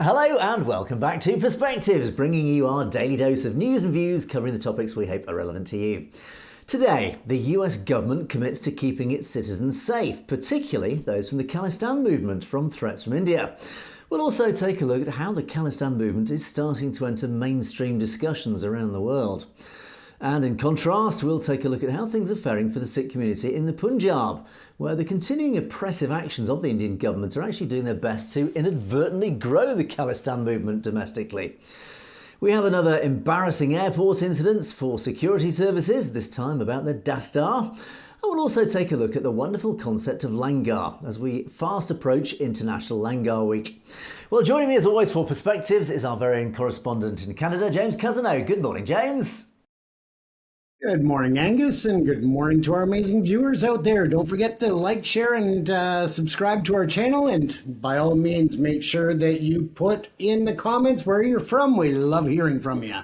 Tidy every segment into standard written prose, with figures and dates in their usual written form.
Hello and welcome back to Perspectives, bringing you our daily dose of news and views covering the topics we hope are relevant to you. Today, the US government commits to keeping its citizens safe, particularly those from the Khalistan movement from threats from India. We'll also take a look at how the Khalistan movement is starting to enter mainstream discussions around the world. And in contrast, we'll take a look at how things are faring for the Sikh community in the Punjab, where the continuing oppressive actions of the Indian government are actually doing their best to inadvertently grow the Khalistan movement domestically. We have another embarrassing airport incident for security services, this time about the Dastaar. And we'll also take a look at the wonderful concept of Langar as we fast approach International Langar Week. Well, joining me as always for Perspectives is our very own correspondent in Canada, James Cousineau. Good morning, James. Good morning, Angus, and good morning to our amazing viewers out there. Don't forget to like, share, and subscribe to our channel. And by all means, make sure that you put in the comments where you're from. We love hearing from you.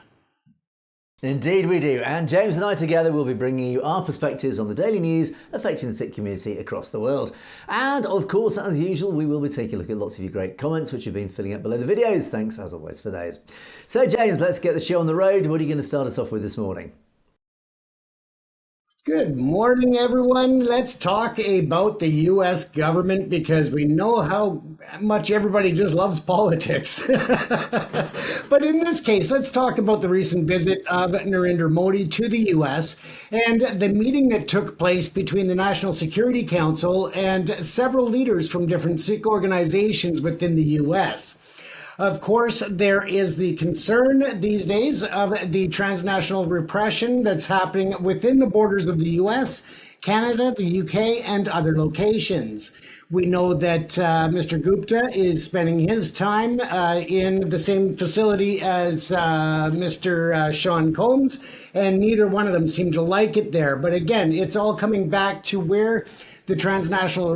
Indeed we do. And James and I together will be bringing you our perspectives on the daily news affecting the Sikh community across the world. And of course, as usual, we will be taking a look at lots of your great comments, which you've been filling up below the videos. Thanks as always for those. So James, let's get the show on the road. What are you going to start us off with this morning? Good morning, everyone. Let's talk about the U.S. government because we know how much everybody just loves politics. But in this case, let's talk about the recent visit of Narendra Modi to the U.S. and the meeting that took place between the National Security Council and several leaders from different Sikh organizations within the U.S. Of course, there is the concern these days of the transnational repression that's happening within the borders of the US, Canada, the UK, and other locations. We know that Mr. Gupta is spending his time in the same facility as Mr. Sean Combs, and neither one of them seem to like it there. But again, it's all coming back to where the transnational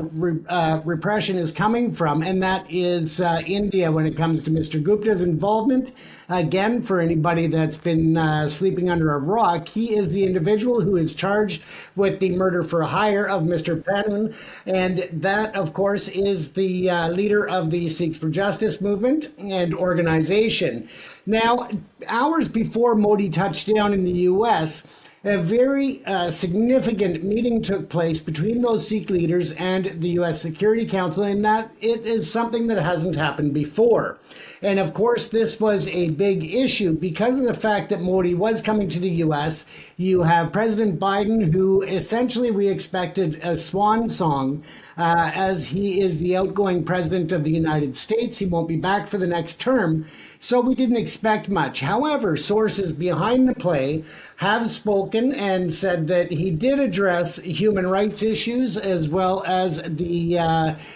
repression is coming from, and that is India when it comes to Mr. Gupta's involvement. Again, for anybody that's been sleeping under a rock, he is the individual who is charged with the murder for hire of Mr. Panun, and that, of course, is the leader of the Sikhs for Justice movement and organization. Now, hours before Modi touched down in the U.S., a very significant meeting took place between those Sikh leaders and the U.S. Security Council, and that it is something that hasn't happened before. And of course, this was a big issue because of the fact that Modi was coming to the U.S. You have President Biden, who essentially we expected a swan song as he is the outgoing president of the United States. He won't be back for the next term. So we didn't expect much. However, sources behind the play have spoken and said that he did address human rights issues as well as the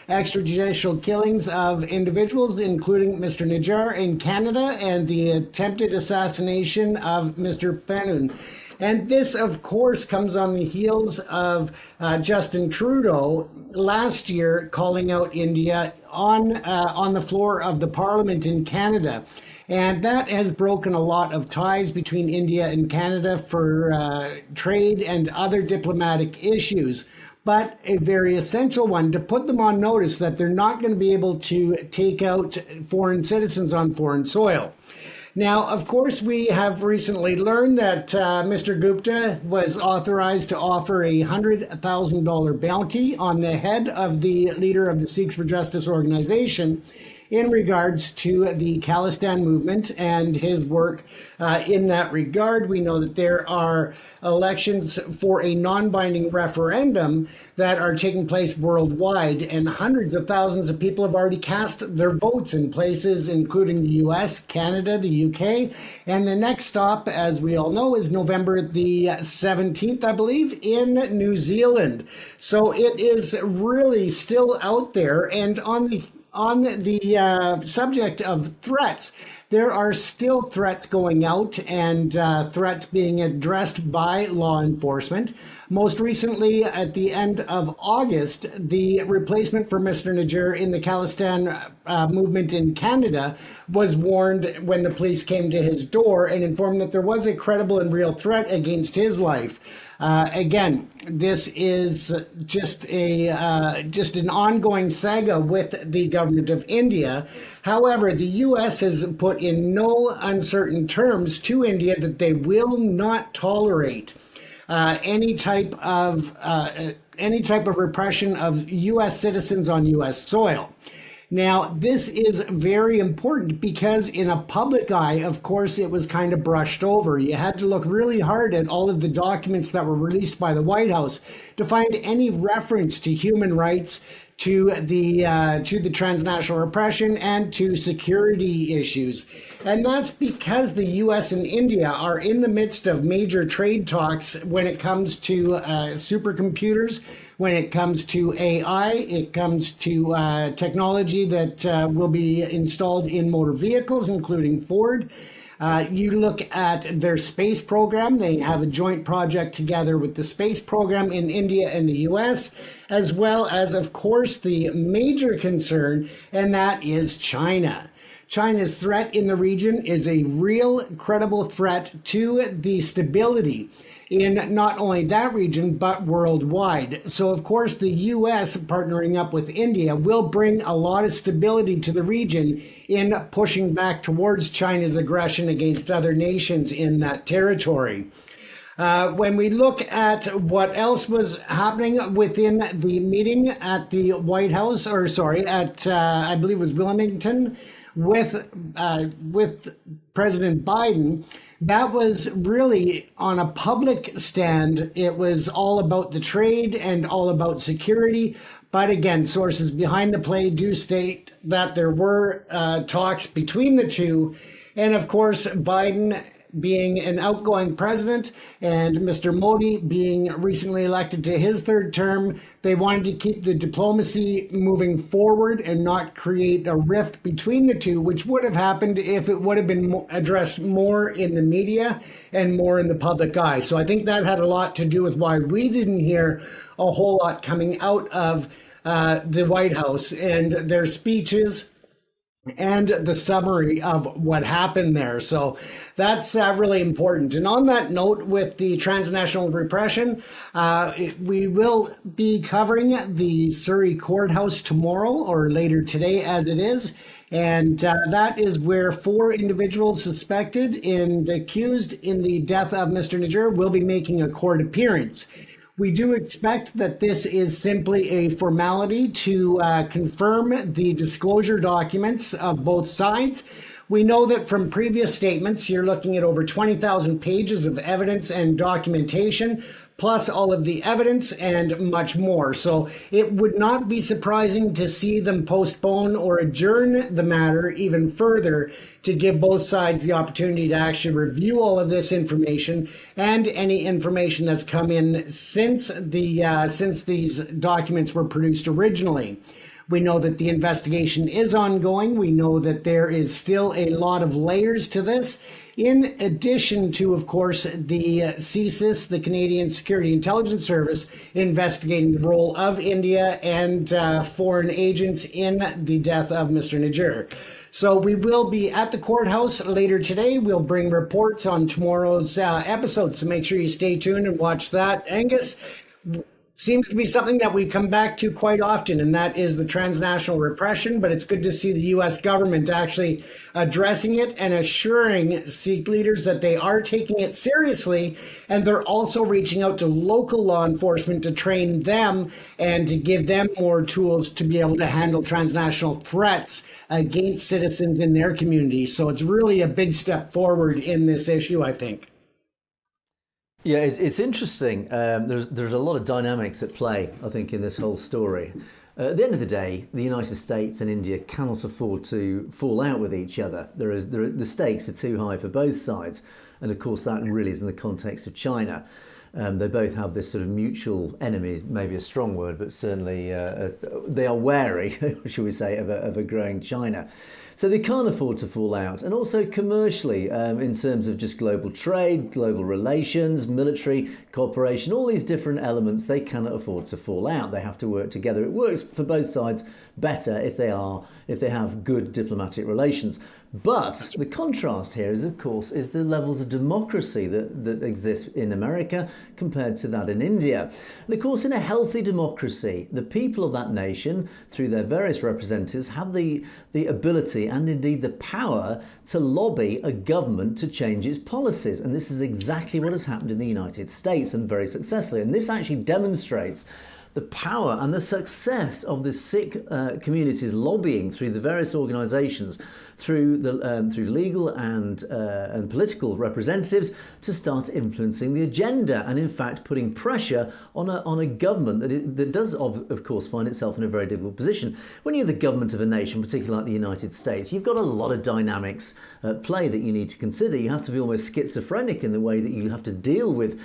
extrajudicial killings of individuals, including Mr. Najjar in Canada and the attempted assassination of Mr. Panun. And this, of course, comes on the heels of Justin Trudeau last year calling out India on the floor of the Parliament in Canada. And that has broken a lot of ties between India and Canada for trade and other diplomatic issues. But a very essential one to put them on notice that they're not going to be able to take out foreign citizens on foreign soil. Now, of course, we have recently learned that Mr. Gupta was authorized to offer a $100,000 bounty on the head of the leader of the Sikhs for Justice organization in regards to the Khalistan movement and his work in that regard. We know that there are elections for a non-binding referendum that are taking place worldwide, and hundreds of thousands of people have already cast their votes in places including the US, Canada, the UK, and the next stop, as we all know, is November the 17th, I believe, in New Zealand. So it is really still out there. And on the subject of threats, there are still threats going out and threats being addressed by law enforcement. Most recently, at the end of August, the replacement for Mr. Najjar in the Khalistan movement in Canada was warned when the police came to his door and informed that there was a credible and real threat against his life. Again, this is just an ongoing saga with the government of India. However, the U.S. has put in no uncertain terms to India that they will not tolerate any type of repression of U.S. citizens on U.S. soil. Now, this is very important because in a public eye, of course, it was kind of brushed over. You had to look really hard at all of the documents that were released by the White House to find any reference to human rights, to the transnational repression, and to security issues. And that's because the U.S. and India are in the midst of major trade talks when it comes to supercomputers, when it comes to AI, it comes to technology that will be installed in motor vehicles, including Ford. You look at their space program. They have a joint project together with the space program in India and the US, as well as, of course, the major concern, and that is China. China's threat in the region is a real, credible threat to the stability in not only that region, but worldwide. So, of course, the U.S. partnering up with India will bring a lot of stability to the region in pushing back towards China's aggression against other nations in that territory. When we look at what else was happening within the meeting at the White House, I believe it was Wilmington, with President Biden, that was really on a public stand. It was all about the trade and all about security. But again, sources behind the play do state that there were talks between the two. And of course, Biden being an outgoing president and Mr. Modi being recently elected to his third term, they wanted to keep the diplomacy moving forward and not create a rift between the two, which would have happened if it would have been addressed more in the media and more in the public eye. So I think that had a lot to do with why we didn't hear a whole lot coming out of the White House and their speeches and the summary of what happened there. So that's really important. And on that note, with the transnational repression, we will be covering the Surrey courthouse tomorrow or later today as it is. And that is where 4 individuals suspected and accused in the death of Mr. Najjar will be making a court appearance. We do expect that this is simply a formality to confirm the disclosure documents of both sides. We know that from previous statements, you're looking at over 20,000 pages of evidence and documentation, plus all of the evidence and much more. So it would not be surprising to see them postpone or adjourn the matter even further to give both sides the opportunity to actually review all of this information and any information that's come in since these documents were produced originally. We know that the investigation is ongoing. We know that there is still a lot of layers to this, in addition to, of course, the CSIS, the Canadian Security Intelligence Service, investigating the role of India and foreign agents in the death of Mr. Najjar. So we will be at the courthouse later today. We'll bring reports on tomorrow's episode, so make sure you stay tuned and watch that. Angus, seems to be something that we come back to quite often, and that is the transnational repression. But it's good to see the U.S. government actually addressing it and assuring Sikh leaders that they are taking it seriously. And they're also reaching out to local law enforcement to train them and to give them more tools to be able to handle transnational threats against citizens in their community. So it's really a big step forward in this issue, I think. Yeah, it's interesting. There's a lot of dynamics at play, I think, in this whole story. At the end of the day, the United States and India cannot afford to fall out with each other. The stakes are too high for both sides. And of course, that really is in the context of China. They both have this sort of mutual enemy, maybe a strong word, but certainly they are wary, shall we say, of a growing China. So they can't afford to fall out. And also commercially, in terms of just global trade, global relations, military cooperation, all these different elements, they cannot afford to fall out. They have to work together. It works for both sides better if they have good diplomatic relations. But the contrast here is, of course, is the levels of democracy that exist in America compared to that in India. And of course, in a healthy democracy, the people of that nation, through their various representatives, have the ability and indeed the power to lobby a government to change its policies. And this is exactly what has happened in the United States, and very successfully. And this actually demonstrates the power and the success of the Sikh community's lobbying through the various organisations, through legal and political representatives, to start influencing the agenda, and in fact putting pressure on a government that does of course find itself in a very difficult position. When you're the government of a nation, particularly like the United States, you've got a lot of dynamics at play that you need to consider. You have to be almost schizophrenic in the way that you have to deal with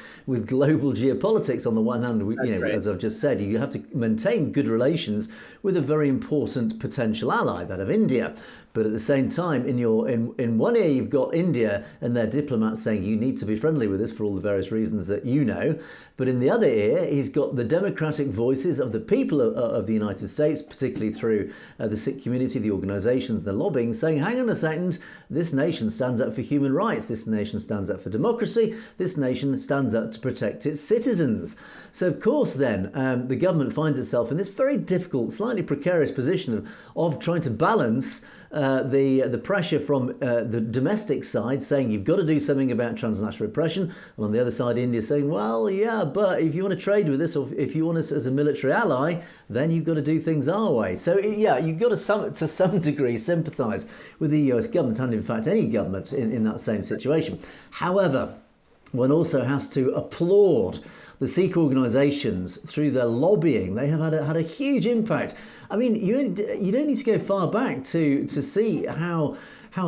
global geopolitics. On the one hand, as I've just said, you have to maintain good relations with a very important potential ally, that of India. But at the same time, in one ear you've got India and their diplomats saying you need to be friendly with us for all the various reasons that you know. But in the other ear, he's got the democratic voices of the people of the United States, particularly through the Sikh community, the organisations, the lobbying, saying, hang on a second, this nation stands up for human rights, this nation stands up for democracy, this nation stands up to protect its citizens. So of course then, the government finds itself in this very difficult, slightly precarious position of trying to balance the pressure from the domestic side, saying you've got to do something about transnational repression, and on the other side, India saying, well, yeah, but if you want to trade with us, or if you want us as a military ally, then you've got to do things our way. So yeah, you've got to some degree sympathise with the US government, and in fact any government in that same situation. However, one also has to applaud the Sikh organisations through their lobbying. They have had a huge impact. I mean, you don't need to go far back to see how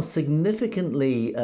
significantly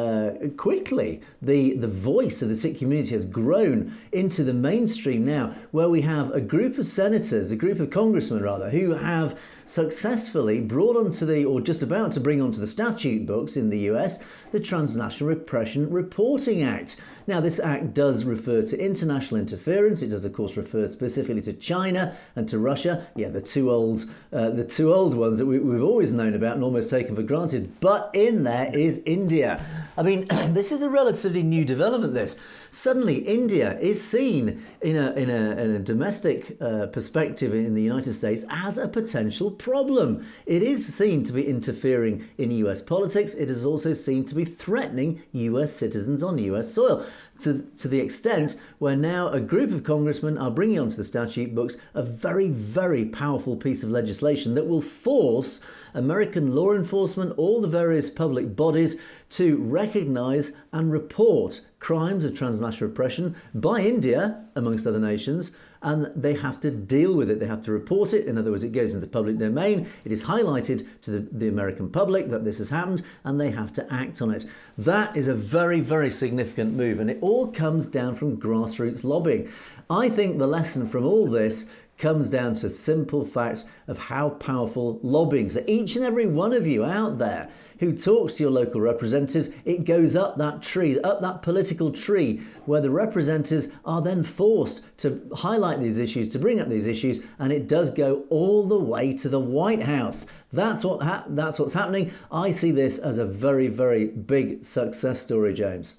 quickly the voice of the Sikh community has grown into the mainstream now, where we have a group of senators, a group of congressmen rather, who have successfully brought onto or just about to bring onto the statute books in the US, the Transnational Repression Reporting Act. Now, this act does refer to international interference. It does, of course, refer specifically to China and to Russia. Yeah, the two old ones that we've always known about and almost taken for granted. But in there is India. I mean, this is a relatively new development, this. Suddenly, India is seen in a domestic perspective in the United States as a potential problem. It is seen to be interfering in US politics. It is also seen to be threatening US citizens on US soil, to the extent where now a group of congressmen are bringing onto the statute books a very, very powerful piece of legislation that will force American law enforcement, all the various public bodies, to recognise and report crimes of transnational repression by India, amongst other nations, and they have to deal with it. They have to report it. In other words, it goes into the public domain. It is highlighted to the American public that this has happened, and they have to act on it. That is a very, very significant move, and it all comes down from grassroots lobbying. I think the lesson from all this comes down to simple fact of how powerful lobbying. So each and every one of you out there who talks to your local representatives, it goes up that tree, up that political tree, where the representatives are then forced to highlight these issues, to bring up these issues, and it does go all the way to the White House. That's what's happening. I see this as a very, very big success story, James.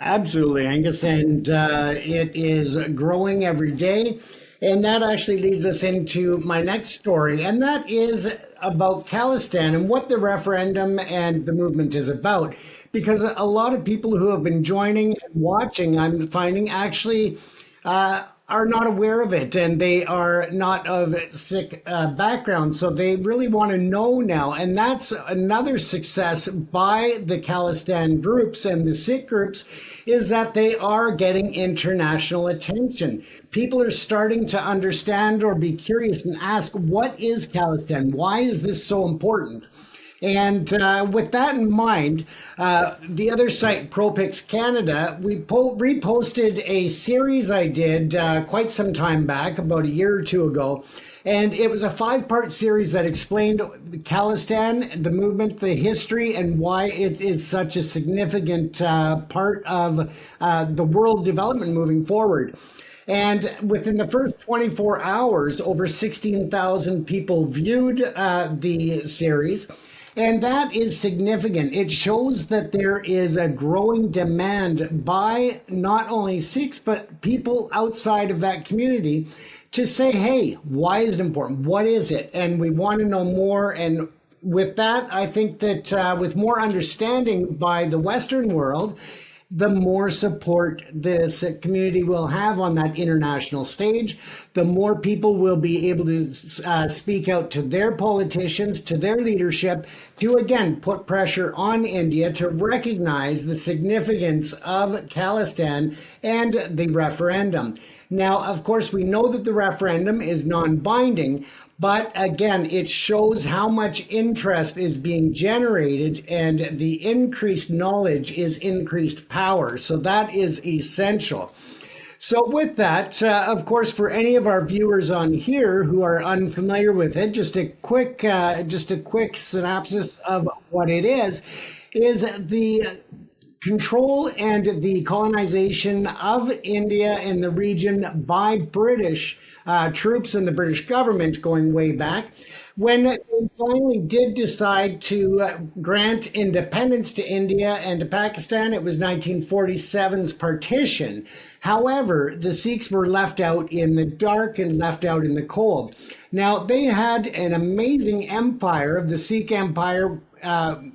Absolutely, Angus, and it is growing every day. And that actually leads us into my next story, and that is about Khalistan and what the referendum and the movement is about. Because a lot of people who have been joining and watching, I'm finding, actually are not aware of it, and they are not of Sikh background, so they really want to know now. And that's another success by the Khalistan groups and the Sikh groups, is that they are getting international attention. People are starting to understand or be curious and ask, what is Khalistan? Why is this so important? And with that in mind, the other site, ProPix Canada, we reposted a series I did quite some time back, about a year or two ago. And it was a 5-part series that explained Khalistan, the movement, the history, and why it is such a significant part of the world development moving forward. And within the first 24 hours, over 16,000 people viewed the series. And that is significant. It shows that there is a growing demand by not only Sikhs, but people outside of that community to say, hey, why is it important? What is it? And we want to know more. And with that, I think that with more understanding by the Western world, the more support the Sikh community will have on that international stage, the more people will be able to speak out to their politicians, to their leadership, to again put pressure on India to recognize the significance of Khalistan and the referendum. Now, of course, we know that the referendum is non-binding, but again, it shows how much interest is being generated, and the increased knowledge is increased power. So that is essential. So with that, of course, for any of our viewers on here who are unfamiliar with it, just a quick synopsis of what it is the control and the colonization of India and the region by British troops and the British government going way back. When they finally did decide to grant independence to India and to Pakistan, it was 1947's partition. However, the Sikhs were left out in the dark and left out in the cold. Now, they had an amazing empire of the Sikh Empire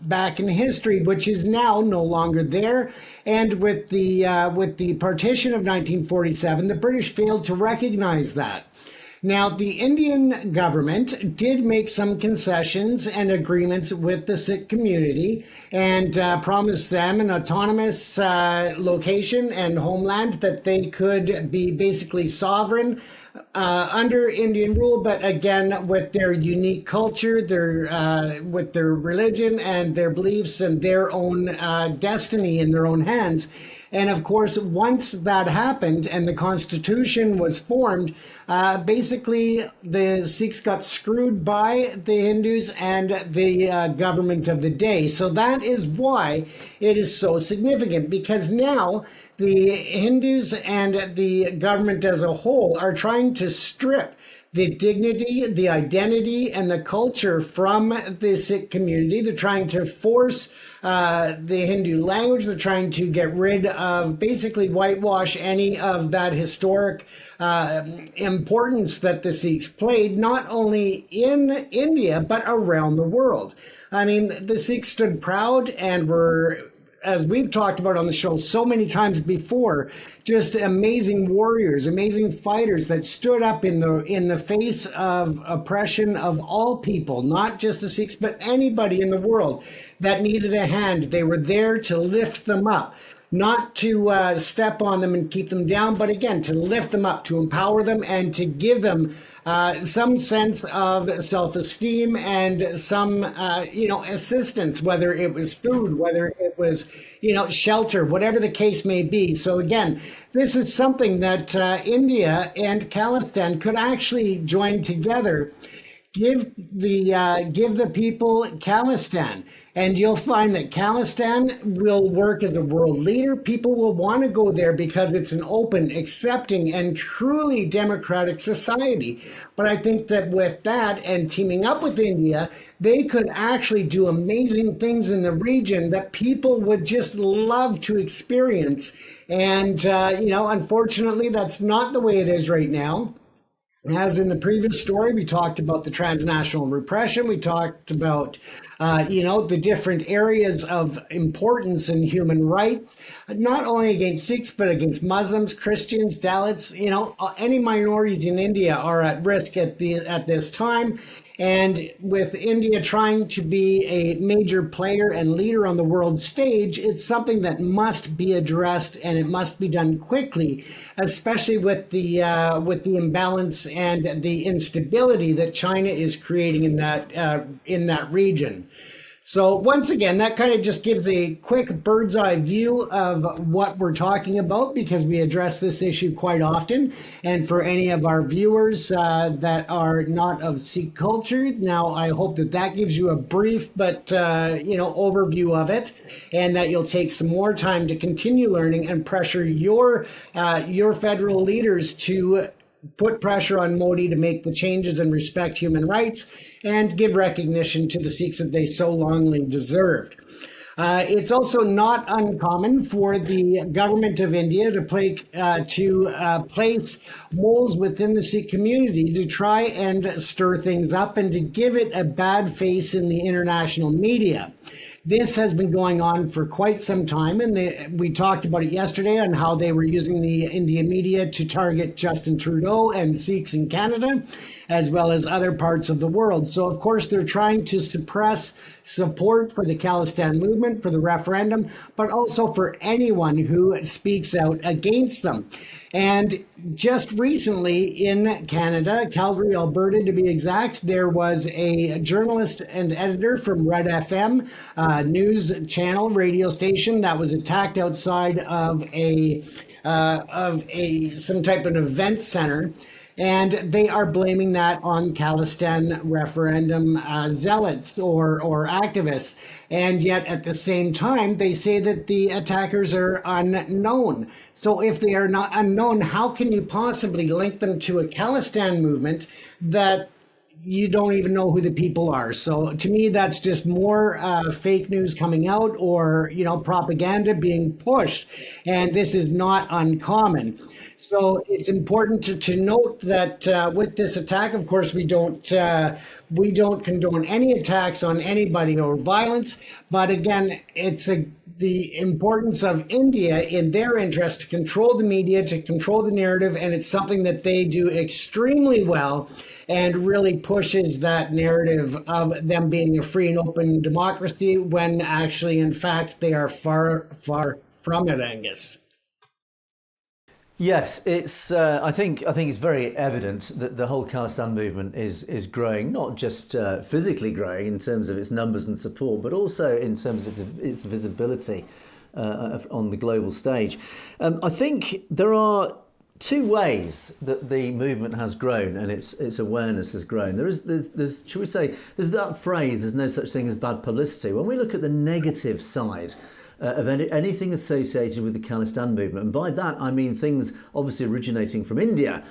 back in history, which is now no longer there. And with the partition of 1947, the British failed to recognize that. Now, the Indian government did make some concessions and agreements with the Sikh community and promised them an autonomous location and homeland that they could be basically sovereign under Indian rule, but again, with their unique culture, with their religion and their beliefs and their own destiny in their own hands. And of course, once that happened and the Constitution was formed, basically the Sikhs got screwed by the Hindus and the government of the day. So that is why it is so significant, because now the Hindus and the government as a whole are trying to strip the dignity, the identity, and the culture from the Sikh community. They're trying to force the Hindu language. They're trying to get rid of, basically whitewash any of that historic importance that the Sikhs played, not only in India, but around the world. I mean, the Sikhs stood proud and were, as we've talked about on the show so many times before, just amazing warriors, amazing fighters that stood up in the face of oppression of all people, not just the Sikhs, but anybody in the world that needed a hand. They were there to lift them up, not to step on them and keep them down, but again, to lift them up, to empower them, and to give them some sense of self-esteem and some, assistance, whether it was food, whether it was, shelter, whatever the case may be. So again, this is something that India and Khalistan could actually join together. Give the people Khalistan, and you'll find that Khalistan will work as a world leader. People will want to go there because it's an open, accepting, and truly democratic society. But I think that with that and teaming up with India, they could actually do amazing things in the region that people would just love to experience. And, unfortunately, that's not the way it is right now. As in the previous story, we talked about the transnational repression. We talked about, the different areas of importance in human rights, not only against Sikhs, but against Muslims, Christians, Dalits. Any minorities in India are at risk at this time. And with India trying to be a major player and leader on the world stage, it's something that must be addressed, and it must be done quickly, especially with the imbalance and the instability that China is creating in that region. So once again, that kind of just gives a quick bird's eye view of what we're talking about, because we address this issue quite often. And for any of our viewers that are not of Sikh culture, now I hope that gives you a brief but overview of it, and that you'll take some more time to continue learning and pressure your federal leaders to put pressure on Modi to make the changes and respect human rights and give recognition to the Sikhs that they so longly deserved. It's also not uncommon for the government of India to place moles within the Sikh community to try and stir things up and to give it a bad face in the international media. This has been going on for quite some time, and we talked about it yesterday on how they were using the Indian media to target Justin Trudeau and Sikhs in Canada, as well as other parts of the world. So, of course, they're trying to suppress support for the Khalistan movement, for the referendum, but also for anyone who speaks out against them. And just recently in Canada, Calgary, Alberta to be exact, there was a journalist and editor from Red FM news channel, radio station, that was attacked outside of some type of event center. And they are blaming that on Khalistan referendum zealots or activists. And yet at the same time, they say that the attackers are unknown. So if they are not unknown, how can you possibly link them to a Khalistan movement that you don't even know who the people are? So to me, that's just more fake news coming out, or, propaganda being pushed. And this is not uncommon. So it's important to note that with this attack, of course, we don't condone any attacks on anybody or violence. But again, it's the importance of India in their interest to control the media, to control the narrative, and it's something that they do extremely well and really pushes that narrative of them being a free and open democracy when actually, in fact, they are far, far from it, Angus. Yes, it's. I think it's very evident that the whole Khalistan movement is growing, not just physically growing in terms of its numbers and support, but also in terms of its visibility on the global stage. I think there are two ways that the movement has grown and its awareness has grown. There's should we say, there's that phrase, there's no such thing as bad publicity. When we look at the negative side of anything associated with the Khalistan movement, and by that I mean things obviously originating from India.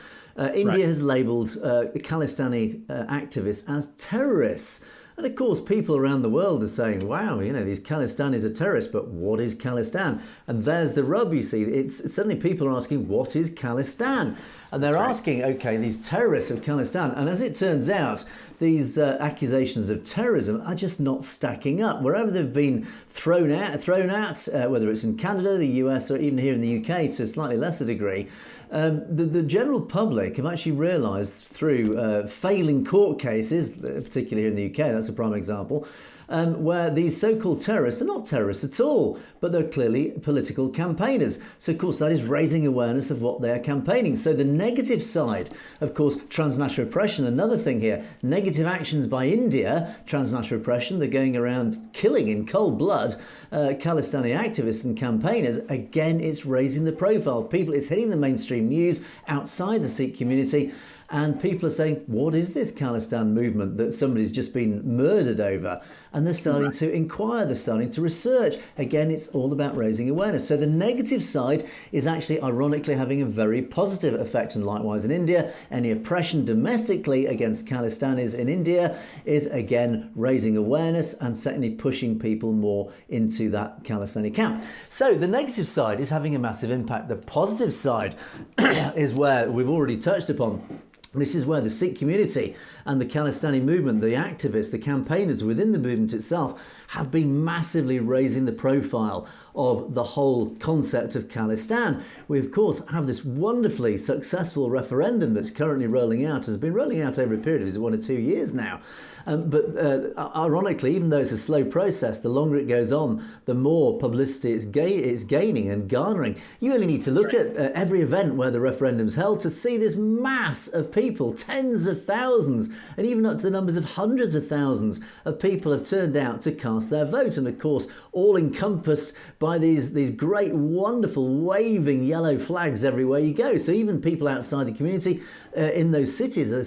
India has labelled Khalistani activists as terrorists. And of course, people around the world are saying, wow, these Khalistanis are terrorists, but what is Khalistan? And there's the rub, you see. It's suddenly people are asking, what is Khalistan? And they're asking, okay, these terrorists of Khalistan. And as it turns out, these accusations of terrorism are just not stacking up. Wherever they've been thrown out, whether it's in Canada, the US, or even here in the UK to a slightly lesser degree, the general public have actually realised through failing court cases, particularly here in the UK, that's a prime example, where these so-called terrorists are not terrorists at all, but they're clearly political campaigners. So, of course, that is raising awareness of what they're campaigning. So the negative side, of course, transnational repression, another thing here, negative actions by India, transnational repression, they're going around killing in cold blood Khalistani activists and campaigners. Again, it's raising the profile. It's hitting the mainstream news outside the Sikh community. And people are saying, what is this Khalistan movement that somebody's just been murdered over? And they're starting to inquire, they're starting to research. Again, it's all about raising awareness. So the negative side is actually ironically having a very positive effect. And likewise in India, any oppression domestically against Khalistanis in India is again raising awareness and certainly pushing people more into that Khalistani camp. So the negative side is having a massive impact. The positive side is where we've already touched upon. This is where the Sikh community and the Khalistani movement, the activists, the campaigners within the movement itself have been massively raising the profile of the whole concept of Khalistan. We, of course, have this wonderfully successful referendum that's currently rolling out, has been rolling out over a period of 1 or 2 years now. But ironically, even though it's a slow process, the longer it goes on, the more publicity it's gaining and garnering. You only need to look at every event where the referendum's held to see this mass of people people, tens of thousands, and even up to the numbers of hundreds of thousands of people have turned out to cast their vote. And of course, all encompassed by these great, wonderful, waving yellow flags everywhere you go. So even people outside the community in those cities are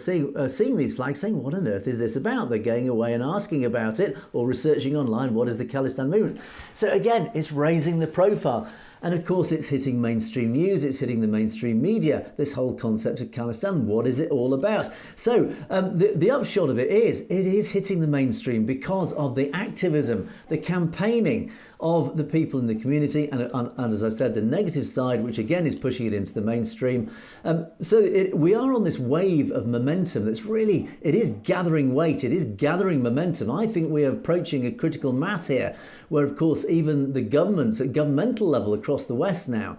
seeing these flags, saying, what on earth is this about? They're going away and asking about it, or researching online, what is the Khalistan movement? So again, it's raising the profile. And of course, it's hitting mainstream news, it's hitting the mainstream media, this whole concept of Khalistan. What is it all about? So the upshot of it is hitting the mainstream because of the activism, the campaigning of the people in the community, and as I said, the negative side, which again is pushing it into the mainstream. We are on this wave of momentum that's really, it is gathering weight, it is gathering momentum. I think we are approaching a critical mass here, where of course even the governments at governmental level across the West now,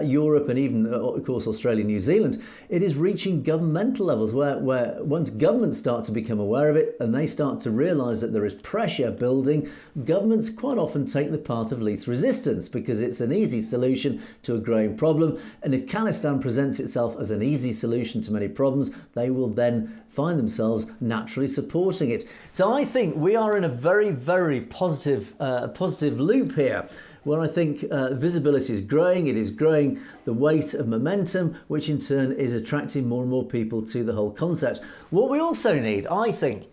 Europe and even of course Australia, New Zealand, it is reaching governmental levels where once governments start to become aware of it and they start to realise that there is pressure building, governments quite often take the path of least resistance because it's an easy solution to a growing problem. And if Khalistan presents itself as an easy solution to many problems, they will then find themselves naturally supporting it. So I think we are in a very, very positive loop here, where I think visibility is growing. It is growing the weight of momentum, which in turn is attracting more and more people to the whole concept. What we also need, I think,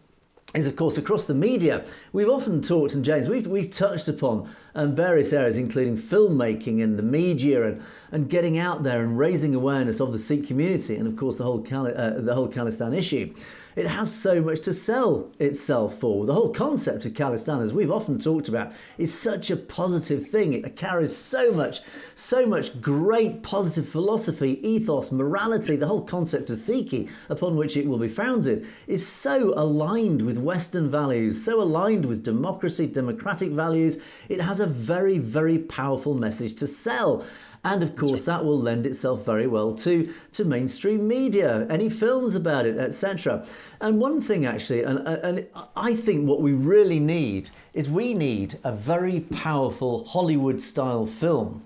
is of course across the media. We've often talked, and James, we've touched upon various areas, including filmmaking and the media, and getting out there and raising awareness of the Sikh community, and of course the whole Khalistan issue. It has so much to sell itself for. The whole concept of Khalistan, as we've often talked about, is such a positive thing. It carries so much great positive philosophy, ethos, morality. The whole concept of Sikhi, upon which it will be founded, is so aligned with Western values, so aligned with democracy, democratic values. It has a very, very powerful message to sell. And of course, that will lend itself very well to mainstream media, any films about it, etc. And one thing actually, and I think what we really need is we need a very powerful Hollywood-style film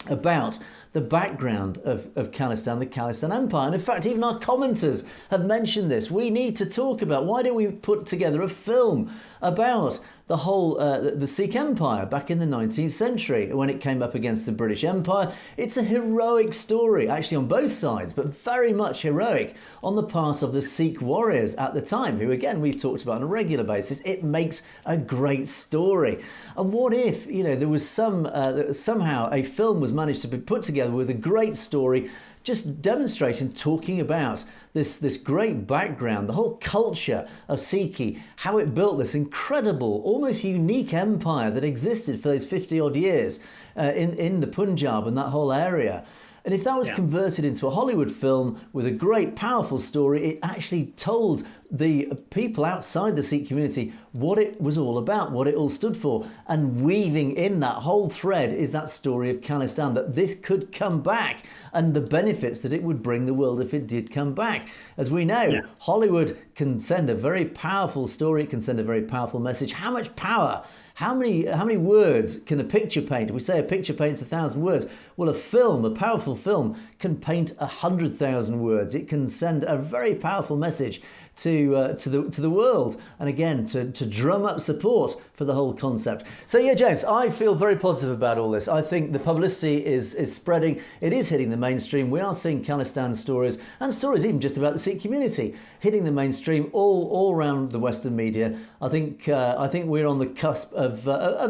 about the background of Khalistan, the Khalistan Empire. And in fact, even our commenters have mentioned this. We need to talk about, why don't we put together a film about the whole, the Sikh Empire back in the 19th century when it came up against the British Empire. It's a heroic story, actually on both sides, but very much heroic on the part of the Sikh warriors at the time, who again, we've talked about on a regular basis. It makes a great story. And what if, there was somehow a film was managed to be put together with a great story, just demonstrating, talking about this great background, the whole culture of Sikhi, how it built this incredible, almost unique empire that existed for those 50 odd years in the Punjab and that whole area. And if that was converted into a Hollywood film with a great, powerful story, it actually told the people outside the Sikh community what it was all about, what it all stood for. And weaving in that whole thread is that story of Khalistan, that this could come back and the benefits that it would bring the world if it did come back. As we know, Hollywood can send a very powerful story, it can send a very powerful message. How much power? How many words can a picture paint? We say a picture paints 1,000 words. Well, a film, a powerful film, can paint 100,000 words. It can send a very powerful message to the world, and again to drum up support for the whole concept. So yeah, James, I feel very positive about all this. I think the publicity is spreading. It is hitting the mainstream. We are seeing Khalistan stories, and stories even just about the Sikh community, hitting the mainstream all around the Western media. I think we're on the cusp of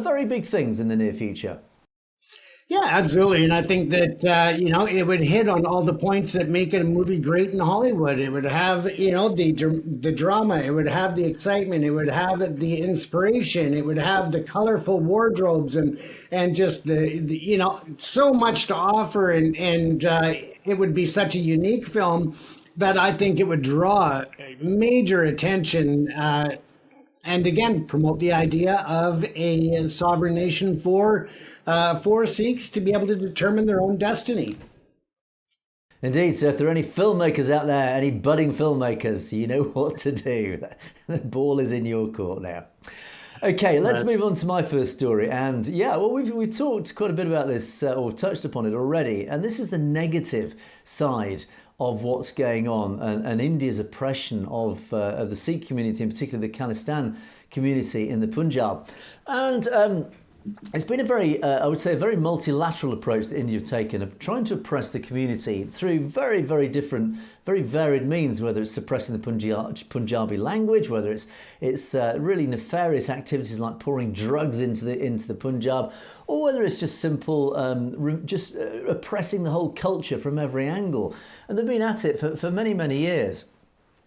very big things in the near future. Yeah, absolutely. And I think that, it would hit on all the points that make a movie great in Hollywood. It would have, the drama. It would have the excitement. It would have the inspiration. It would have the colorful wardrobes and just the so much to offer. And it would be such a unique film that I think it would draw major attention and again, promote the idea of a sovereign nation for Sikhs to be able to determine their own destiny. Indeed, so if there are any filmmakers out there, any budding filmmakers, you know what to do. The ball is in your court now. Okay, let's move on to my first story. And yeah, well, we've talked quite a bit about this, or touched upon it already. And this is the negative side of what's going on and India's oppression of the Sikh community, in particular the Khalistan community in the Punjab. And it's been a very, I would say, a very multilateral approach that India have taken of trying to oppress the community through very, very different, very varied means, whether it's suppressing the Punjabi language, whether it's really nefarious activities like pouring drugs into the Punjab, or whether it's just simple, oppressing the whole culture from every angle. And they've been at it for many, many years.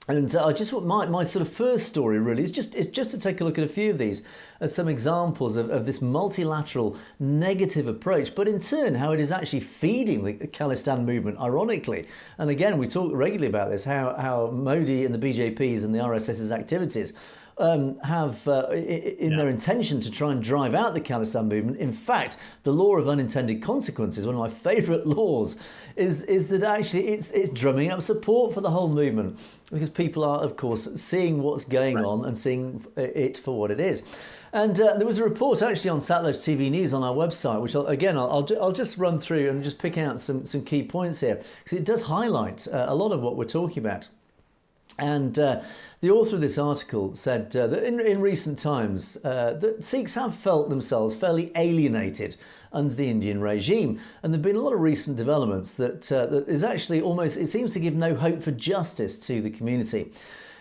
And I just want my sort of first story really is just to take a look at a few of these as some examples of this multilateral negative approach, but in turn how it is actually feeding the Khalistan movement, ironically. And again, we talk regularly about this, how Modi and the BJP's and the RSS's activities have their intention to try and drive out the Khalistan movement. In fact, the law of unintended consequences, one of my favourite laws, is that actually it's drumming up support for the whole movement, because people are, of course, seeing what's going on and seeing it for what it is. And there was a report actually on Satellite TV News on our website, which I'll just run through and just pick out some key points here, because it does highlight a lot of what we're talking about. And the author of this article said that in recent times that Sikhs have felt themselves fairly alienated under the Indian regime, and there have been a lot of recent developments that is actually almost, it seems to give no hope for justice to the community.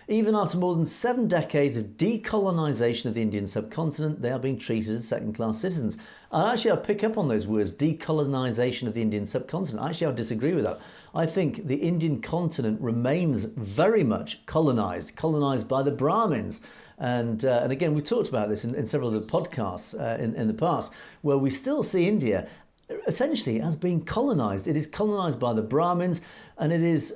Even after more than 7 decades of decolonisation of the Indian subcontinent, they are being treated as second-class citizens. And actually, I pick up on those words, decolonisation of the Indian subcontinent. Actually, I disagree with that. I think the Indian continent remains very much colonised by the Brahmins. And again, we've talked about this in several of the podcasts in the past, where we still see India essentially as being colonised. It is colonised by the Brahmins, and it is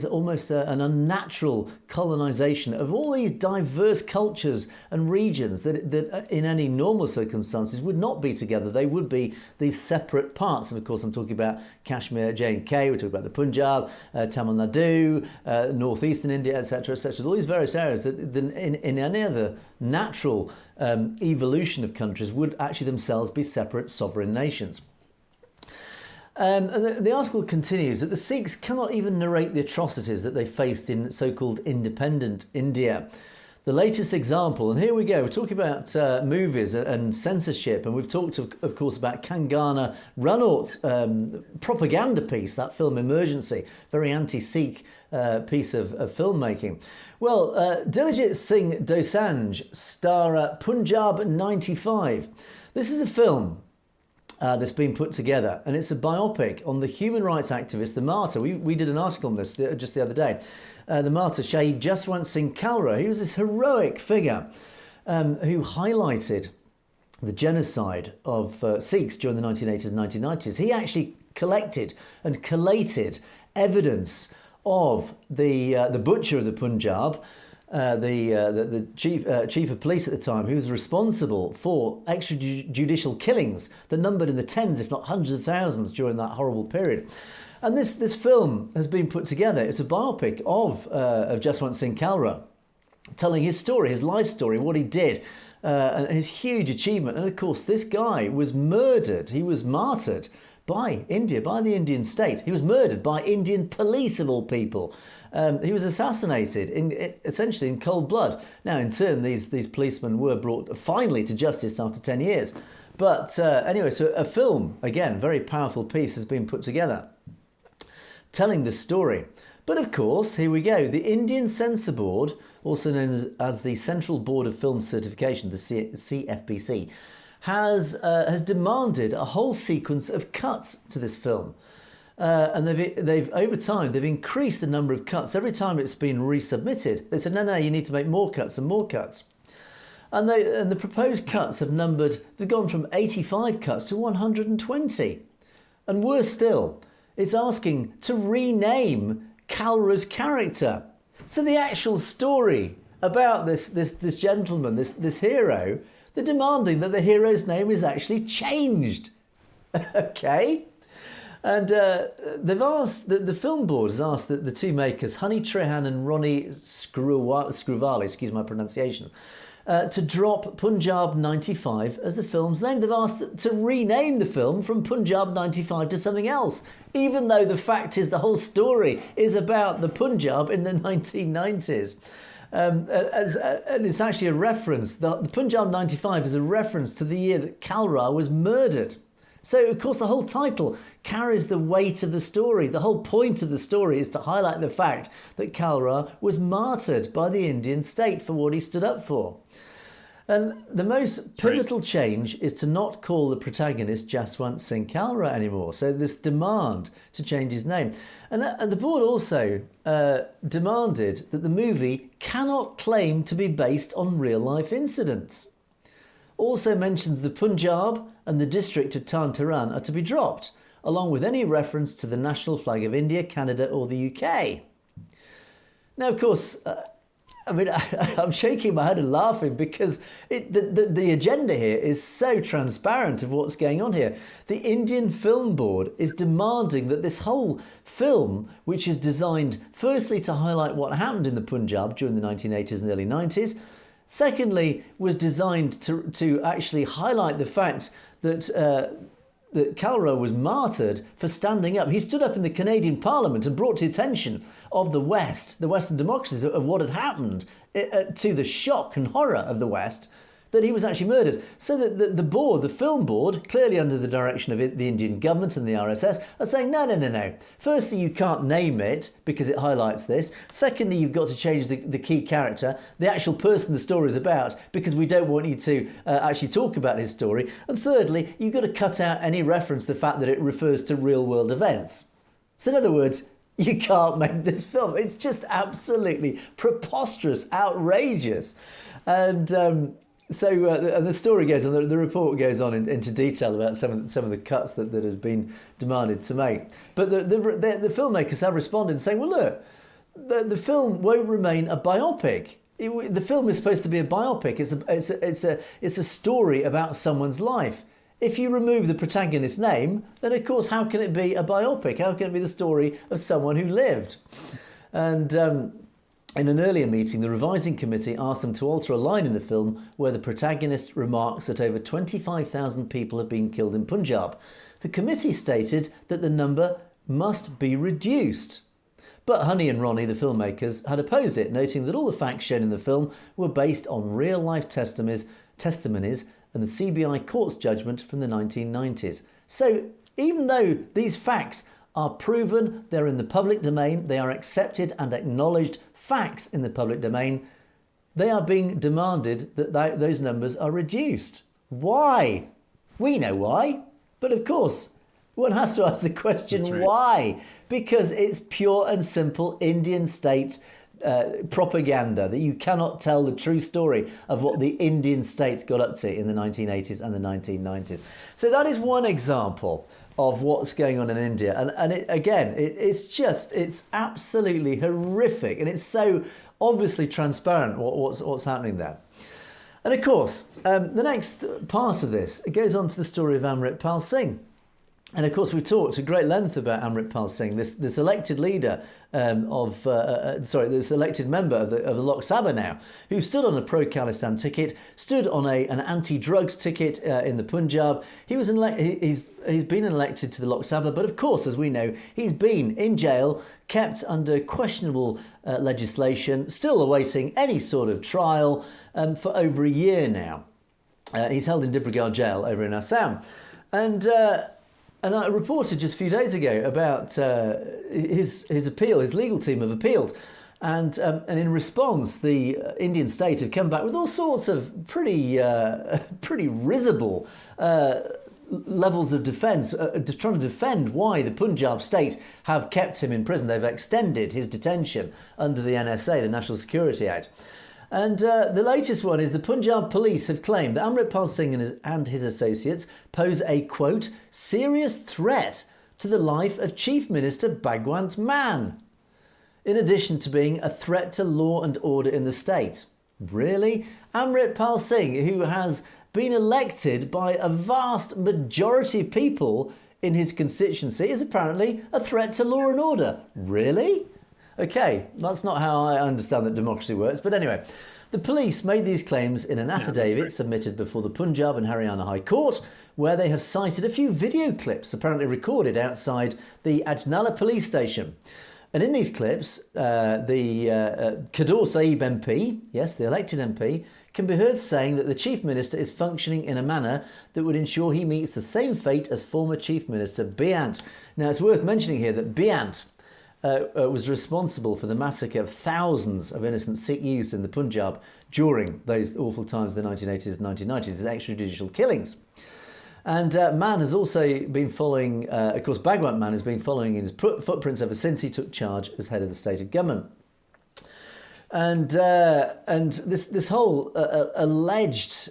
almost an unnatural colonisation of all these diverse cultures and regions that in any normal circumstances would not be together. They would be these separate parts. And of course, I'm talking about Kashmir, J&K, we're talking about the Punjab, Tamil Nadu, northeastern India, etc., etc. All these various areas that in any other natural evolution of countries would actually themselves be separate sovereign nations. And the article continues that the Sikhs cannot even narrate the atrocities that they faced in so-called independent India. The latest example, and here we go, we're talking about movies and censorship, and we've talked, of course, about Kangana Ranaut's propaganda piece, that film Emergency, very anti-Sikh piece of filmmaking. Well, Diljit Singh Dosanjh star Punjab 95. This is a film that's been put together, and it's a biopic on the human rights activist, the martyr. We did an article on this just the other day. The martyr Shahid Jaswant Singh Kalra. He was this heroic figure who highlighted the genocide of Sikhs during the 1980s and 1990s. He actually collected and collated evidence of the butcher of the Punjab, the chief of police at the time, who was responsible for extrajudicial killings that numbered in the tens, if not hundreds of thousands during that horrible period. And this film has been put together. It's a biopic of Jaswant Singh Kalra, telling his story, his life story, what he did, and his huge achievement. And of course, this guy was murdered. He was martyred by India, by the Indian state. He was murdered by Indian police, of all people. He was assassinated essentially in cold blood. Now, in turn, these policemen were brought finally to justice after 10 years. But anyway, so a film, again, very powerful piece has been put together, telling this story. But of course, here we go. The Indian Censor Board, also known as the Central Board of Film Certification, the CFBC, has demanded a whole sequence of cuts to this film. And they've over time, they've increased the number of cuts. Every time it's been resubmitted, they said, no, you need to make more cuts and more cuts. And the proposed cuts have they've gone from 85 cuts to 120. And worse still, it's asking to rename Kalra's character. So the actual story about this gentleman, this hero, they're demanding that the hero's name is actually changed. Okay? And they've asked, the film board has asked the two makers, Honey Trehan and Ronnie Scruvale, excuse my pronunciation, to drop Punjab 95 as the film's name. They've asked to rename the film from Punjab 95 to something else, even though the fact is the whole story is about the Punjab in the 1990s. And it's actually a reference, the Punjab 95 is a reference to the year that Kalra was murdered. So, of course, the whole title carries the weight of the story. The whole point of the story is to highlight the fact that Kalra was martyred by the Indian state for what he stood up for. And the most pivotal change is to not call the protagonist Jaswant Singh Kalra anymore. So this demand to change his name. And the board also demanded that the movie cannot claim to be based on real-life incidents. Also mentions the Punjab and the district of Tarn Taran are to be dropped, along with any reference to the national flag of India, Canada or the UK. Now, of course, I'm shaking my head and laughing because the agenda here is so transparent of what's going on here. The Indian Film Board is demanding that this whole film, which is designed firstly to highlight what happened in the Punjab during the 1980s and early 90s, secondly, was designed to actually highlight the fact that that Kalra was martyred for standing up. He stood up in the Canadian Parliament and brought to the attention of the West, the Western democracies, of what had happened, to the shock and horror of the West, that he was actually murdered. So that the board, the film board, clearly under the direction of the Indian government and the RSS, are saying, no. Firstly, you can't name it because it highlights this. Secondly, you've got to change the key character, the actual person the story is about, because we don't want you to actually talk about his story. And thirdly, you've got to cut out any reference to the fact that it refers to real-world events. So in other words, you can't make this film. It's just absolutely preposterous, outrageous. And So the story goes on, the report goes on into detail about some of the cuts that have been demanded to make. But the filmmakers have responded saying, well, look, the film won't remain a biopic. The film is supposed to be a biopic. It's a story about someone's life. If you remove the protagonist's name, then of course, how can it be a biopic? How can it be the story of someone who lived? And in an earlier meeting, the revising committee asked them to alter a line in the film where the protagonist remarks that over 25,000 people have been killed in Punjab. The committee stated that the number must be reduced. But Honey and Ronnie, the filmmakers, had opposed it, noting that all the facts shown in the film were based on real-life testimonies and the CBI court's judgment from the 1990s. So even though these facts are proven, they're in the public domain, they are accepted and acknowledged facts in the public domain, they are being demanded that those numbers are reduced. Why? We know why. But of course, one has to ask the question, why? Because it's pure and simple Indian state propaganda, that you cannot tell the true story of what the Indian state got up to in the 1980s and the 1990s. So that is one example of what's going on in India. And it's absolutely horrific. And it's so obviously transparent what's happening there. And of course, the next part of this, it goes on to the story of Amritpal Singh. And of course, we talked at great length about Amritpal Singh, this elected leader this elected member of the Lok Sabha now, who stood on a pro-Khalistan ticket, stood on an anti-drugs ticket in the Punjab. He's been elected to the Lok Sabha, but of course, as we know, he's been in jail, kept under questionable legislation, still awaiting any sort of trial for over a year now. He's held in Dibrugarh jail over in Assam. And I reported just a few days ago about his appeal. His legal team have appealed, and in response, the Indian state have come back with all sorts of pretty risible levels of defence, trying to defend why the Punjab state have kept him in prison. They've extended his detention under the NSA, the National Security Act. And the latest one is the Punjab police have claimed that Amritpal Singh and his associates pose a, quote, serious threat to the life of Chief Minister Bhagwant Mann, in addition to being a threat to law and order in the state. Really? Amritpal Singh, who has been elected by a vast majority of people in his constituency, is apparently a threat to law and order. Really? Okay, that's not how I understand that democracy works. But anyway, The police made these claims in an affidavit submitted before the Punjab and Haryana High Court, where they have cited a few video clips apparently recorded outside the Ajnala police station. And in these clips, the Kador Sahib MP, yes, the elected MP, can be heard saying that the Chief Minister is functioning in a manner that would ensure he meets the same fate as former Chief Minister Beant. Now, it's worth mentioning here that Beant was responsible for the massacre of thousands of innocent Sikh youths in the Punjab during those awful times of the 1980s and 1990s, his extrajudicial killings. And Mann has also been following, of course, Bhagwant Mann has been following in his footprints ever since he took charge as head of the state government. And this whole alleged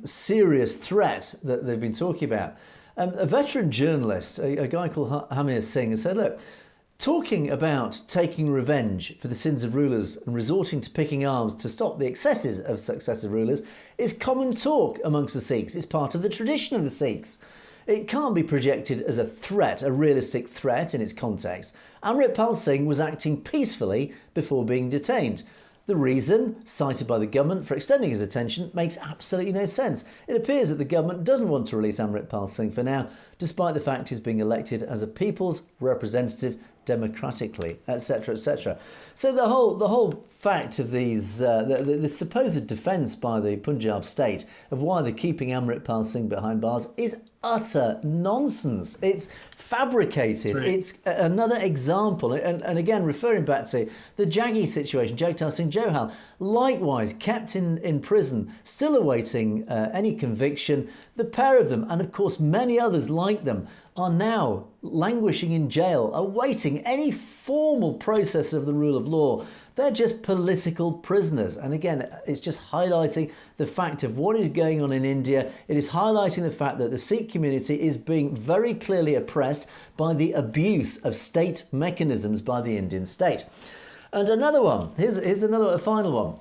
serious threat that they've been talking about, a veteran journalist, a guy called Hamir Singh, has said, look, talking about taking revenge for the sins of rulers and resorting to picking arms to stop the excesses of successive rulers is common talk amongst the Sikhs. It's part of the tradition of the Sikhs. It can't be projected as a threat, a realistic threat in its context. Amritpal Singh was acting peacefully before being detained. The reason, cited by the government for extending his attention, makes absolutely no sense. It appears that the government doesn't want to release Amritpal Singh for now, despite the fact he's being elected as a people's representative democratically, etc., etc. So the whole fact of these, the supposed defence by the Punjab state of why they're keeping Amritpal Singh behind bars is utter nonsense. It's fabricated. Right. It's another example. And again, referring back to the Jaggi situation, Jagtar Singh Johal, likewise kept in prison, still awaiting any conviction. The pair of them, and of course many others like them, are now languishing in jail, awaiting any formal process of the rule of law. They're just political prisoners. And again, it's just highlighting the fact of what is going on in India. It is highlighting the fact that the Sikh community is being very clearly oppressed by the abuse of state mechanisms by the Indian state. And another one, here's a final one.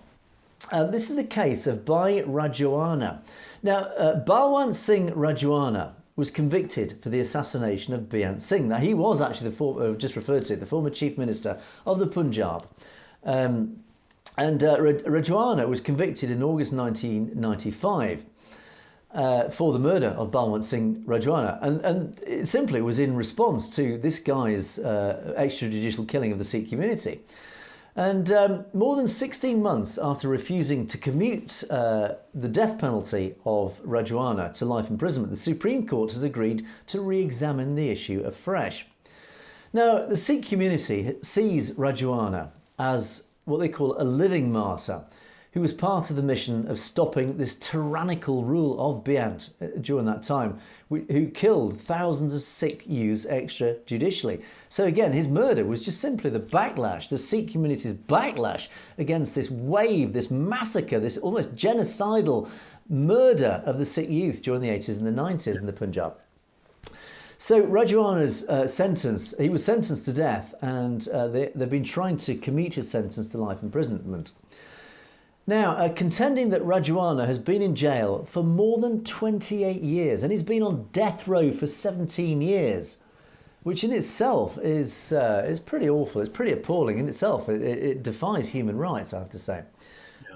This is the case of Bhai Rajwana. Now, Balwant Singh Rajwana was convicted for the assassination of Beant Singh. Now, he was actually the former Chief Minister of the Punjab. Rajwana was convicted in August 1995 for the murder of Balwant Singh Rajwana. And it simply was in response to this guy's extrajudicial killing of the Sikh community. And more than 16 months after refusing to commute the death penalty of Rajwana to life imprisonment, the Supreme Court has agreed to re-examine the issue afresh. Now, the Sikh community sees Rajwana as what they call a living martyr, who was part of the mission of stopping this tyrannical rule of Beant during that time, who killed thousands of Sikh youths extrajudicially. So again, his murder was just simply the backlash, the Sikh community's backlash against this wave, this massacre, this almost genocidal murder of the Sikh youth during the 80s and the 90s in the Punjab. So Rajwana's sentence, he was sentenced to death, and they've been trying to commute his sentence to life imprisonment. Now, contending that Rajwana has been in jail for more than 28 years, and he's been on death row for 17 years, which in itself is pretty awful. It's pretty appalling in itself. It defies human rights, I have to say.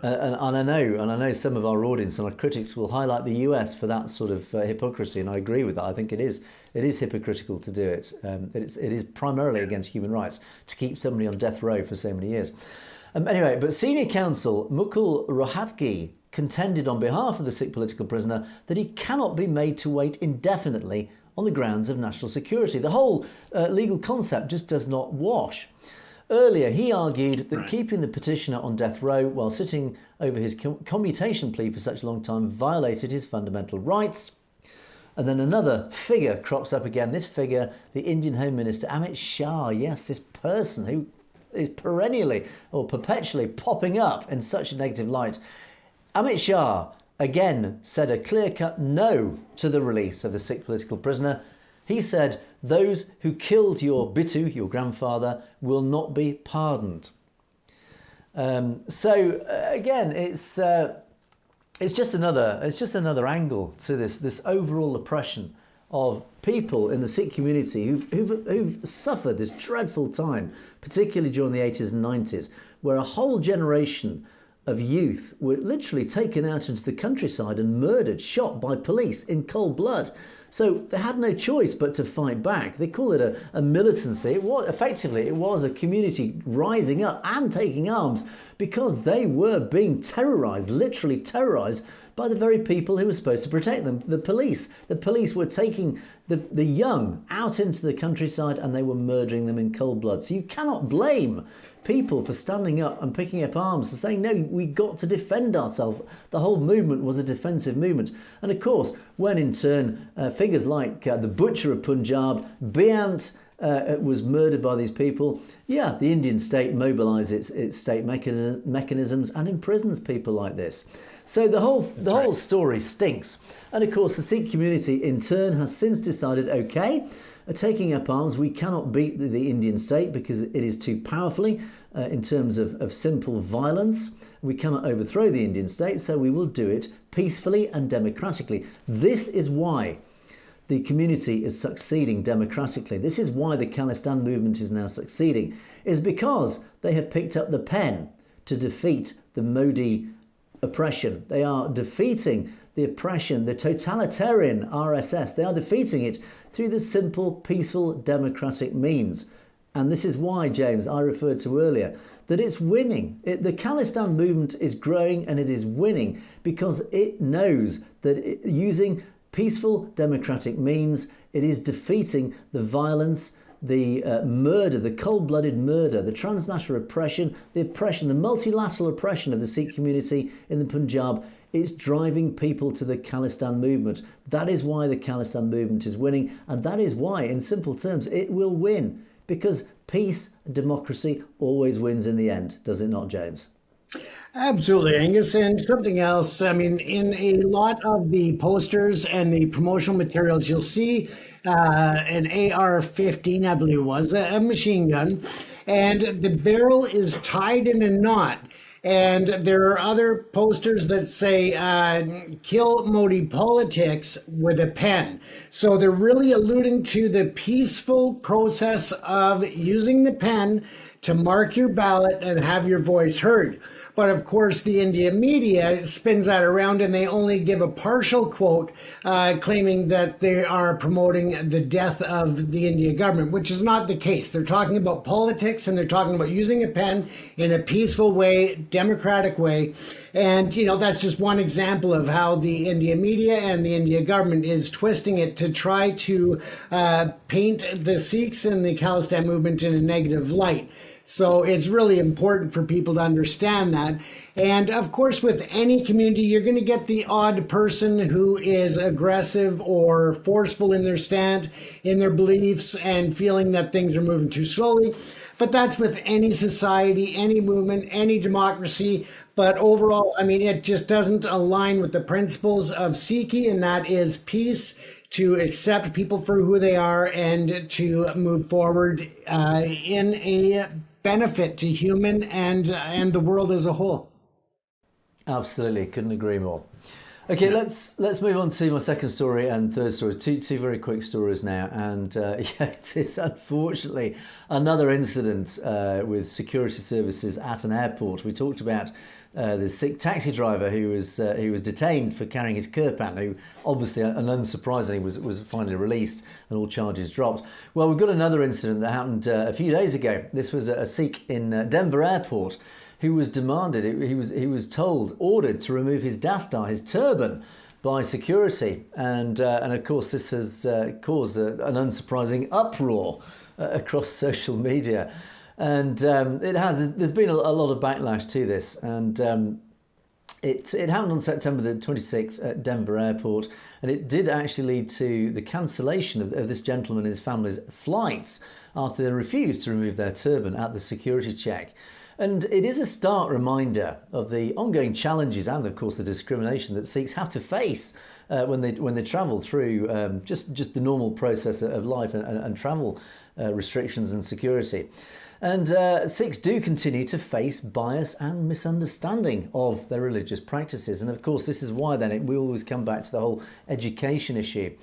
And I know some of our audience and our critics will highlight the US for that sort of hypocrisy, and I agree with that. I think it is hypocritical to do it. It is primarily against human rights to keep somebody on death row for so many years. Anyway, but senior counsel Mukul Rohatgi contended on behalf of the Sikh political prisoner that he cannot be made to wait indefinitely on the grounds of national security. The whole legal concept just does not wash. Earlier, he argued that keeping the petitioner on death row while sitting over his commutation plea for such a long time violated his fundamental rights. And then another figure crops up again. This figure, the Indian Home Minister Amit Shah. Yes, this person who is perennially or perpetually popping up in such a negative light. Amit Shah again said a clear-cut no to the release of the Sikh political prisoner. He said, those who killed your Bittu, your grandfather, will not be pardoned. Again, it's just another angle to this overall oppression of people in the Sikh community who've suffered this dreadful time, particularly during the 80s and 90s, where a whole generation of youth were literally taken out into the countryside and murdered, shot by police in cold blood. So they had no choice but to fight back. They call it a militancy. It was a community rising up and taking arms because they were being terrorised, literally terrorised, by the very people who were supposed to protect them, the police. The police were taking the young out into the countryside and they were murdering them in cold blood. So you cannot blame people for standing up and picking up arms and saying, no, we got to defend ourselves. The whole movement was a defensive movement. And of course, when in turn figures like the butcher of Punjab, Beant, was murdered by these people, the Indian state mobilises its state mechanisms and imprisons people like this. So the whole story stinks. And of course, the Sikh community in turn has since decided, okay, taking up arms, we cannot beat the Indian state because it is too powerfully in terms of simple violence. We cannot overthrow the Indian state, so we will do it peacefully and democratically. This is why the community is succeeding democratically. This is why the Khalistan movement is now succeeding, is because they have picked up the pen to defeat the Modi oppression. They are defeating the oppression, the totalitarian RSS. They are defeating it through the simple, peaceful, democratic means. And this is why, James, I referred to earlier, that it's winning. The Khalistan movement is growing and it is winning because it knows that using peaceful, democratic means, it is defeating the violence, the murder, the cold-blooded murder, the transnational oppression, the multilateral oppression of the Sikh community in the Punjab. It's driving people to the Khalistan movement. That is why the Khalistan movement is winning, and that is why, in simple terms, it will win, because peace and democracy always wins in the end, does it not, James? Absolutely, Angus. And something else, I mean, in a lot of the posters and the promotional materials, you'll see an AR-15, I believe it was, a machine gun, and the barrel is tied in a knot. And there are other posters that say, kill Modi politics with a pen. So they're really alluding to the peaceful process of using the pen to mark your ballot and have your voice heard. But of course, the India media spins that around and they only give a partial quote claiming that they are promoting the death of the India government, which is not the case. They're talking about politics and they're talking about using a pen in a peaceful way, democratic way. And, you know, that's just one example of how the India media and the India government is twisting it to try to paint the Sikhs and the Khalistan movement in a negative light. So it's really important for people to understand that. And of course, with any community, you're going to get the odd person who is aggressive or forceful in their stand, in their beliefs, and feeling that things are moving too slowly. But that's with any society, any movement, any democracy. But overall, I mean, it just doesn't align with the principles of Sikhi, and that is peace, to accept people for who they are, and to move forward in a benefit to human and the world as a whole. Absolutely, couldn't agree more. Okay, let's move on to my second story and third story. Two very quick stories now, and it is unfortunately another incident with security services at an airport. We talked about the Sikh taxi driver who was detained for carrying his kirpan, who obviously and unsurprisingly was finally released and all charges dropped. Well, we've got another incident that happened a few days ago. This was a Sikh in Denver airport who was ordered to remove his Dastaar, his turban, by security, and of course this has caused an unsurprising uproar across social media, and there's been a lot of backlash to this, and it happened on September the 26th at Denver airport, and it did actually lead to the cancellation of this gentleman and his family's flights after they refused to remove their turban at the security check. And it is a stark reminder of the ongoing challenges and, of course, the discrimination that Sikhs have to face when they travel through just the normal process of life and travel restrictions and security. And Sikhs do continue to face bias and misunderstanding of their religious practices. And, of course, this is why then we always come back to the whole education issue.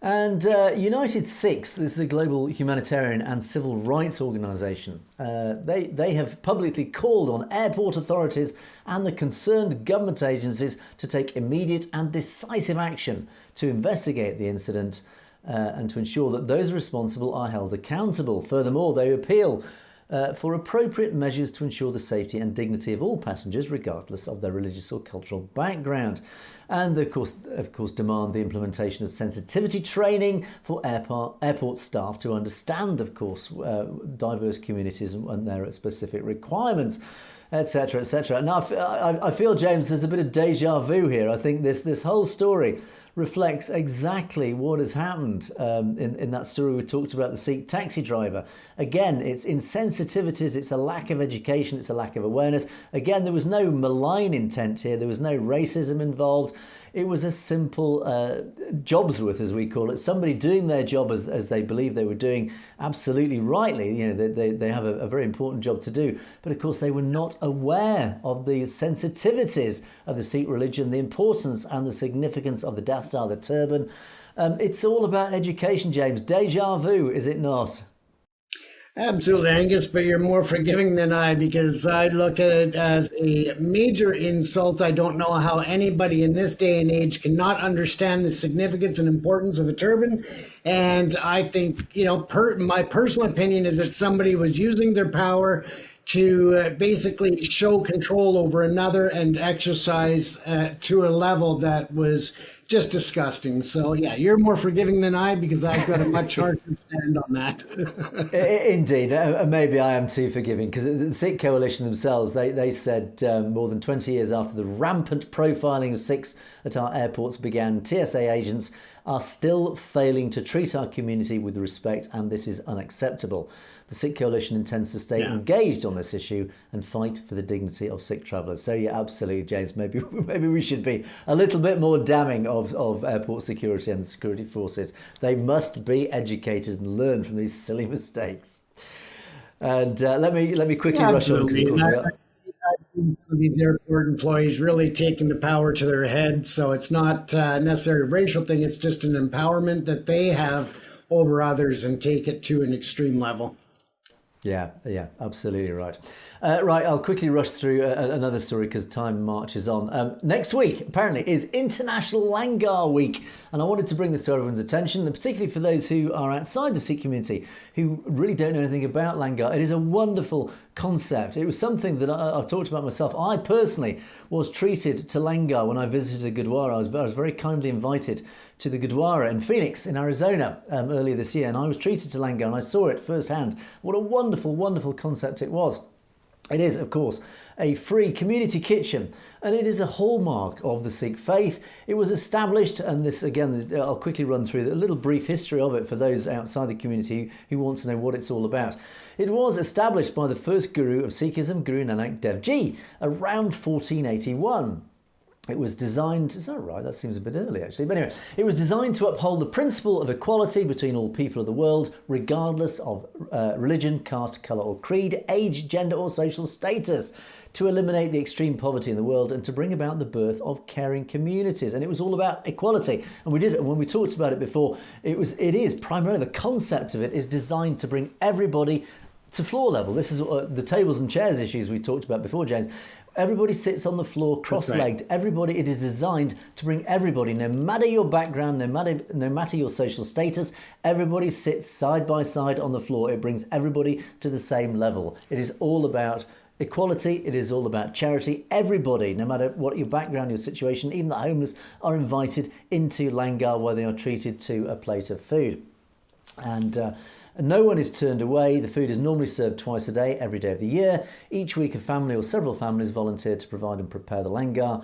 And United Sikhs, this is a global humanitarian and civil rights organisation, they have publicly called on airport authorities and the concerned government agencies to take immediate and decisive action to investigate the incident and to ensure that those responsible are held accountable. Furthermore, they appeal for appropriate measures to ensure the safety and dignity of all passengers, regardless of their religious or cultural background. And of course, demand the implementation of sensitivity training for airport staff to understand, of course, diverse communities and their specific requirements, etc., etc. Now, I feel, James, there's a bit of deja vu here. I think this whole story reflects exactly what has happened in that story we talked about, the Sikh taxi driver. Again, it's insensitivities, it's a lack of education, it's a lack of awareness. Again, there was no malign intent here, there was no racism involved. It was a simple job's worth, as we call it, somebody doing their job as they believe they were doing absolutely rightly. You know, they have a very important job to do. But of course, they were not aware of the sensitivities of the Sikh religion, the importance and the significance of the Dastaar, the turban. It's all about education, James. Deja vu, is it not? Absolutely, Angus, but you're more forgiving than I, because I look at it as a major insult. I don't know how anybody in this day and age cannot understand the significance and importance of a turban. And I think, my personal opinion is that somebody was using their power to basically show control over another and exercise to a level that was just disgusting. So yeah, you're more forgiving than I, because I've got a much harder stand on that. Indeed, maybe I am too forgiving, because the Sikh coalition themselves, they said more than 20 years after the rampant profiling of Sikhs at our airports began, TSA agents are still failing to treat our community with respect, and this is unacceptable. The Sikh coalition intends to stay engaged on this issue and fight for the dignity of Sikh travellers. So yeah, absolutely, James. Maybe we should be a little bit more damning of airport security and the security forces. They must be educated and learn from these silly mistakes. And let me quickly rush on, because of course I've seen some of these airport employees really taking the power to their head. So it's not necessarily a racial thing. It's just an empowerment that they have over others and take it to an extreme level. Yeah, absolutely right. Right, I'll quickly rush through another story because time marches on. Next week, apparently, is International Langar Week, and I wanted to bring this to everyone's attention, and particularly for those who are outside the Sikh community who really don't know anything about Langar. It is a wonderful concept. It was something that I've talked about myself. I personally was treated to Langar when I visited the Gurdwara. I was very kindly invited to the Gurdwara in Phoenix, in Arizona, earlier this year, and I was treated to Langar and I saw it firsthand. What a wonderful, wonderful concept it was. It is, of course, a free community kitchen, and it is a hallmark of the Sikh faith. It was established, and this, again, I'll quickly run through a little brief history of it for those outside the community who want to know what it's all about. It was established by the first guru of Sikhism, Guru Nanak Dev Ji, around 1481. It was designed, is that right? That seems a bit early, actually. But anyway, it was designed to uphold the principle of equality between all people of the world, regardless of religion, caste, colour or creed, age, gender or social status, to eliminate the extreme poverty in the world and to bring about the birth of caring communities. And it was all about equality. And we did it when we talked about it before. It is primarily, the concept of it is designed to bring everybody to floor level. This is the tables and chairs issues we talked about before, James. Everybody sits on the floor cross-legged. Right. Everybody, it is designed to bring everybody, no matter your background, no matter your social status, everybody sits side by side on the floor. It brings everybody to the same level. It is all about equality. It is all about charity. Everybody, no matter what your background, your situation, even the homeless, are invited into Langar, where they are treated to a plate of food. And no one is turned away. The food is normally served twice a day, every day of the year. Each week, a family or several families volunteer to provide and prepare the Langar,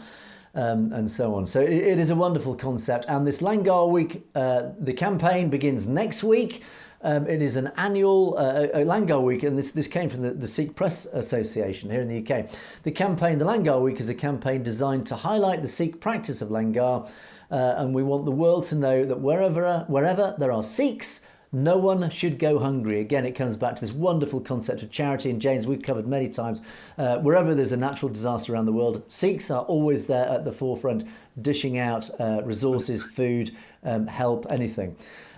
and so on. So it is a wonderful concept. And this Langar Week, the campaign begins next week. It is an annual Langar Week, and this came from the Sikh Press Association here in the UK. The Langar Week is a campaign designed to highlight the Sikh practice of Langar, and we want the world to know that wherever there are Sikhs, no one should go hungry. Again, it comes back to this wonderful concept of charity. And James, we've covered many times, wherever there's a natural disaster around the world, Sikhs are always there at the forefront, dishing out resources, food, help, anything.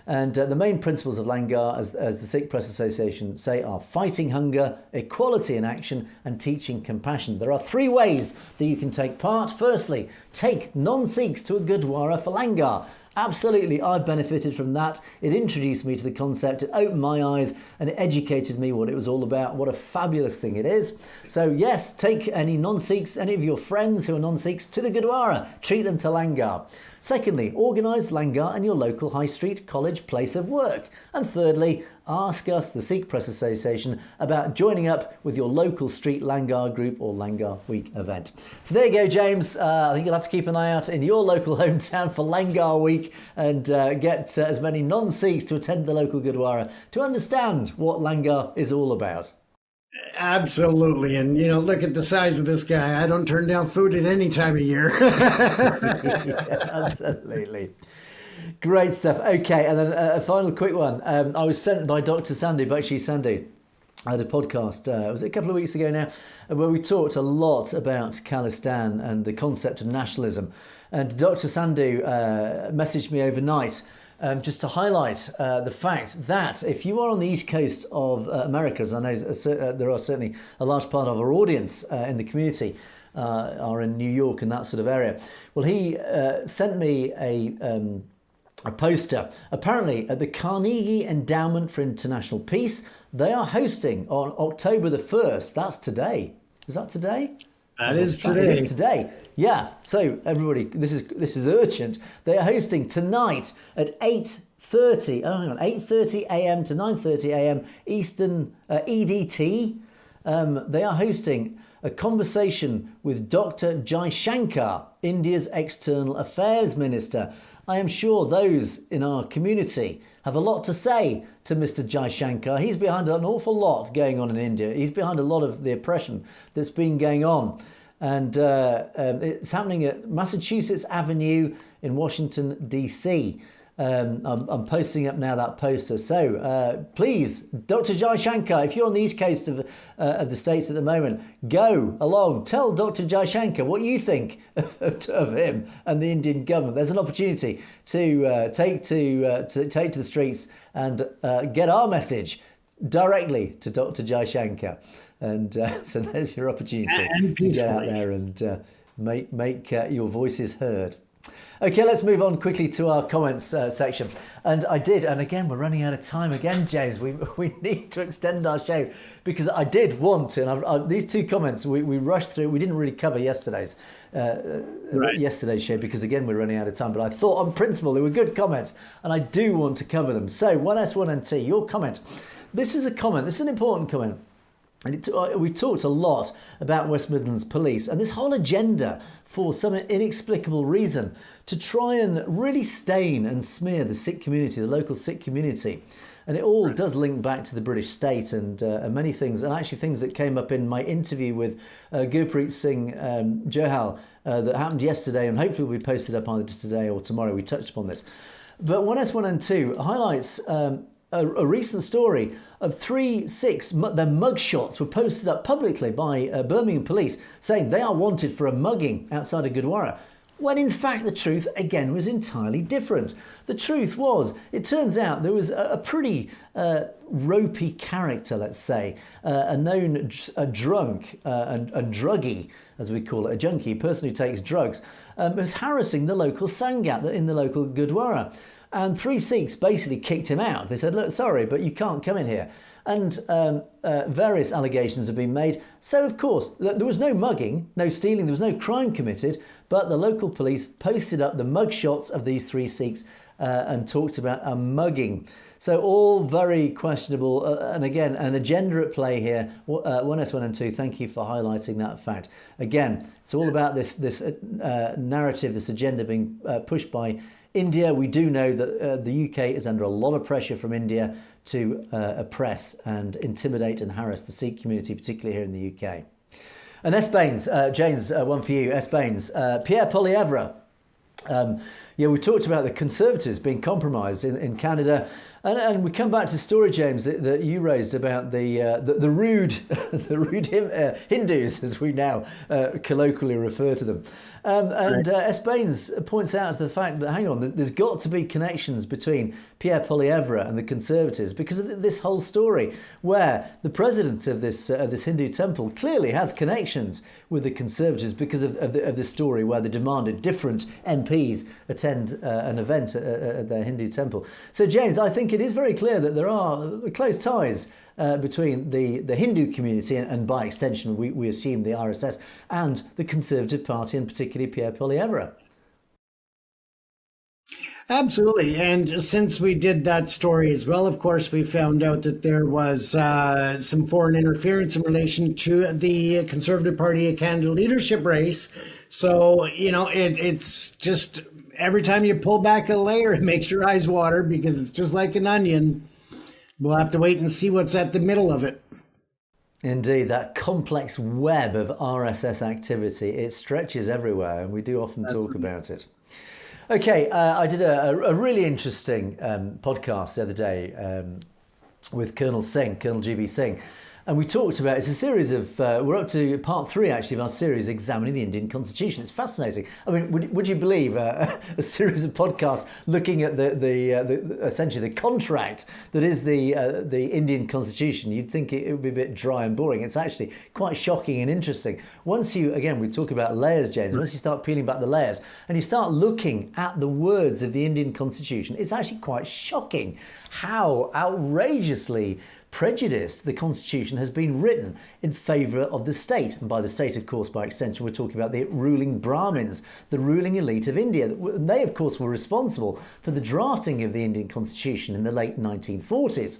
And the main principles of Langar, as the Sikh Press Association say, are fighting hunger, equality in action, and teaching compassion. There are 3 ways that you can take part. Firstly, take non-Sikhs to a Gurdwara for Langar. Absolutely, I've benefited from that. It introduced me to the concept, it opened my eyes, and it educated me what it was all about. What a fabulous thing it is. So yes, take any non-Sikhs, any of your friends who are non-Sikhs, to the Gurdwara. Treat them to Langar. Secondly, organise Langar in your local high street, college, place of work. And thirdly, ask us, the Sikh Press Association, about joining up with your local street Langar group or Langar Week event. So there you go, James. I think you'll have to keep an eye out in your local hometown for Langar Week and get as many non-Sikhs to attend the local Gurdwara to understand what Langar is all about. Absolutely. And, look at the size of this guy. I don't turn down food at any time of year. Yeah, absolutely. Great stuff. Okay, and then a final quick one. I was sent by Dr. Sandy, Bakshi Sandy. I had a podcast, was it a couple of weeks ago now, where we talked a lot about Khalistan and the concept of nationalism. And Dr. Sandhu messaged me overnight just to highlight the fact that if you are on the east coast of America, as I know there are certainly a large part of our audience in the community are in New York and that sort of area. Well, he sent me a poster. Apparently, at the Carnegie Endowment for International Peace, they are hosting on October the 1st. That's today. Is that today? That is today. It is today. Yeah. So everybody, this is urgent. They are hosting tonight at 8:30 a.m. to 9:30 a.m. Eastern EDT. They are hosting a conversation with Dr. Jaishankar, India's External Affairs Minister. I am sure those in our community have a lot to say to Mr. Jaishankar. He's behind an awful lot going on in India. He's behind a lot of the oppression that's been going on. And it's happening at Massachusetts Avenue in Washington, D.C. I'm posting up now that poster. So please, Dr. Jaishankar, if you're on the east coast of the States at the moment, go along. Tell Dr. Jaishankar what you think of him and the Indian government. There's an opportunity to take to the streets and get our message directly to Dr. Jaishankar. And so there's your opportunity to get out there and make your voices heard. Okay, let's move on quickly to our comments section. And I did, and again, we're running out of time again, James. We need to extend our show because I did want to. And these 2 comments, we rushed through. We didn't really cover yesterday's show because, again, we're running out of time. But I thought on principle they were good comments, and I do want to cover them. So 1S1NT, your comment. This is a comment. This is an important comment. And we talked a lot about West Midlands Police and this whole agenda for some inexplicable reason to try and really stain and smear the Sikh community, the local Sikh community. And it all does link back to the British state and many things, and actually things that came up in my interview with Gurpreet Singh Johal that happened yesterday and hopefully will be posted up either today or tomorrow. We touched upon this. But 1S1N2 highlights a recent story of 3 Sikhs, their mugshots were posted up publicly by Birmingham police saying they are wanted for a mugging outside of Gurdwara, when in fact the truth again was entirely different. The truth was, it turns out there was a pretty ropey character, let's say, a known drunk and druggie, as we call it, a junkie, a person who takes drugs, was harassing the local Sangat in the local Gurdwara. And 3 Sikhs basically kicked him out. They said, look, sorry, but you can't come in here. And various allegations have been made. So, of course, there was no mugging, no stealing, there was no crime committed, but the local police posted up the mugshots of these 3 Sikhs and talked about a mugging. So all very questionable. And again, an agenda at play here. 1S1N2, thank you for highlighting that fact. Again, it's all about this narrative, this agenda being pushed by India. We do know that the UK is under a lot of pressure from India to oppress and intimidate and harass the Sikh community, particularly here in the UK. And S. Baines, James, one for you. S. Baines, Pierre Poilievre. Yeah, we talked about the Conservatives being compromised in Canada, and we come back to the story, James, that you raised about the rude Hindus, as we now colloquially refer to them. And S. Baines points out to the fact that, hang on, there's got to be connections between Pierre Poilievre and the Conservatives because of this whole story, where the president of this Hindu temple clearly has connections with the Conservatives because of the story where they demanded different MPs attend an event at their Hindu temple. So, James, I think it is very clear that there are close ties between the Hindu community and by extension, we assume the RSS, and the Conservative Party, and particularly Pierre Poilievre. Absolutely. And since we did that story as well, of course, we found out that there was some foreign interference in relation to the Conservative Party of Canada leadership race. So, it's just every time you pull back a layer, it makes your eyes water because it's just like an onion. We'll have to wait and see what's at the middle of it. Indeed, that complex web of RSS activity, it stretches everywhere, and we do often talk about it. Okay, I did a really interesting podcast the other day with Colonel GB Singh, and we talked about, it's a series of, we're up to part 3 actually of our series examining the Indian Constitution. It's fascinating. I mean, would you believe a series of podcasts looking at the essentially the contract that is the Indian Constitution? You'd think it would be a bit dry and boring. It's actually quite shocking and interesting. Once you, again, we talk about layers, James, once you start peeling back the layers and you start looking at the words of the Indian Constitution, it's actually quite shocking how outrageously prejudiced the Constitution has been written in favour of the state. And by the state, of course, by extension, we're talking about the ruling Brahmins, the ruling elite of India. They, of course, were responsible for the drafting of the Indian Constitution in the late 1940s.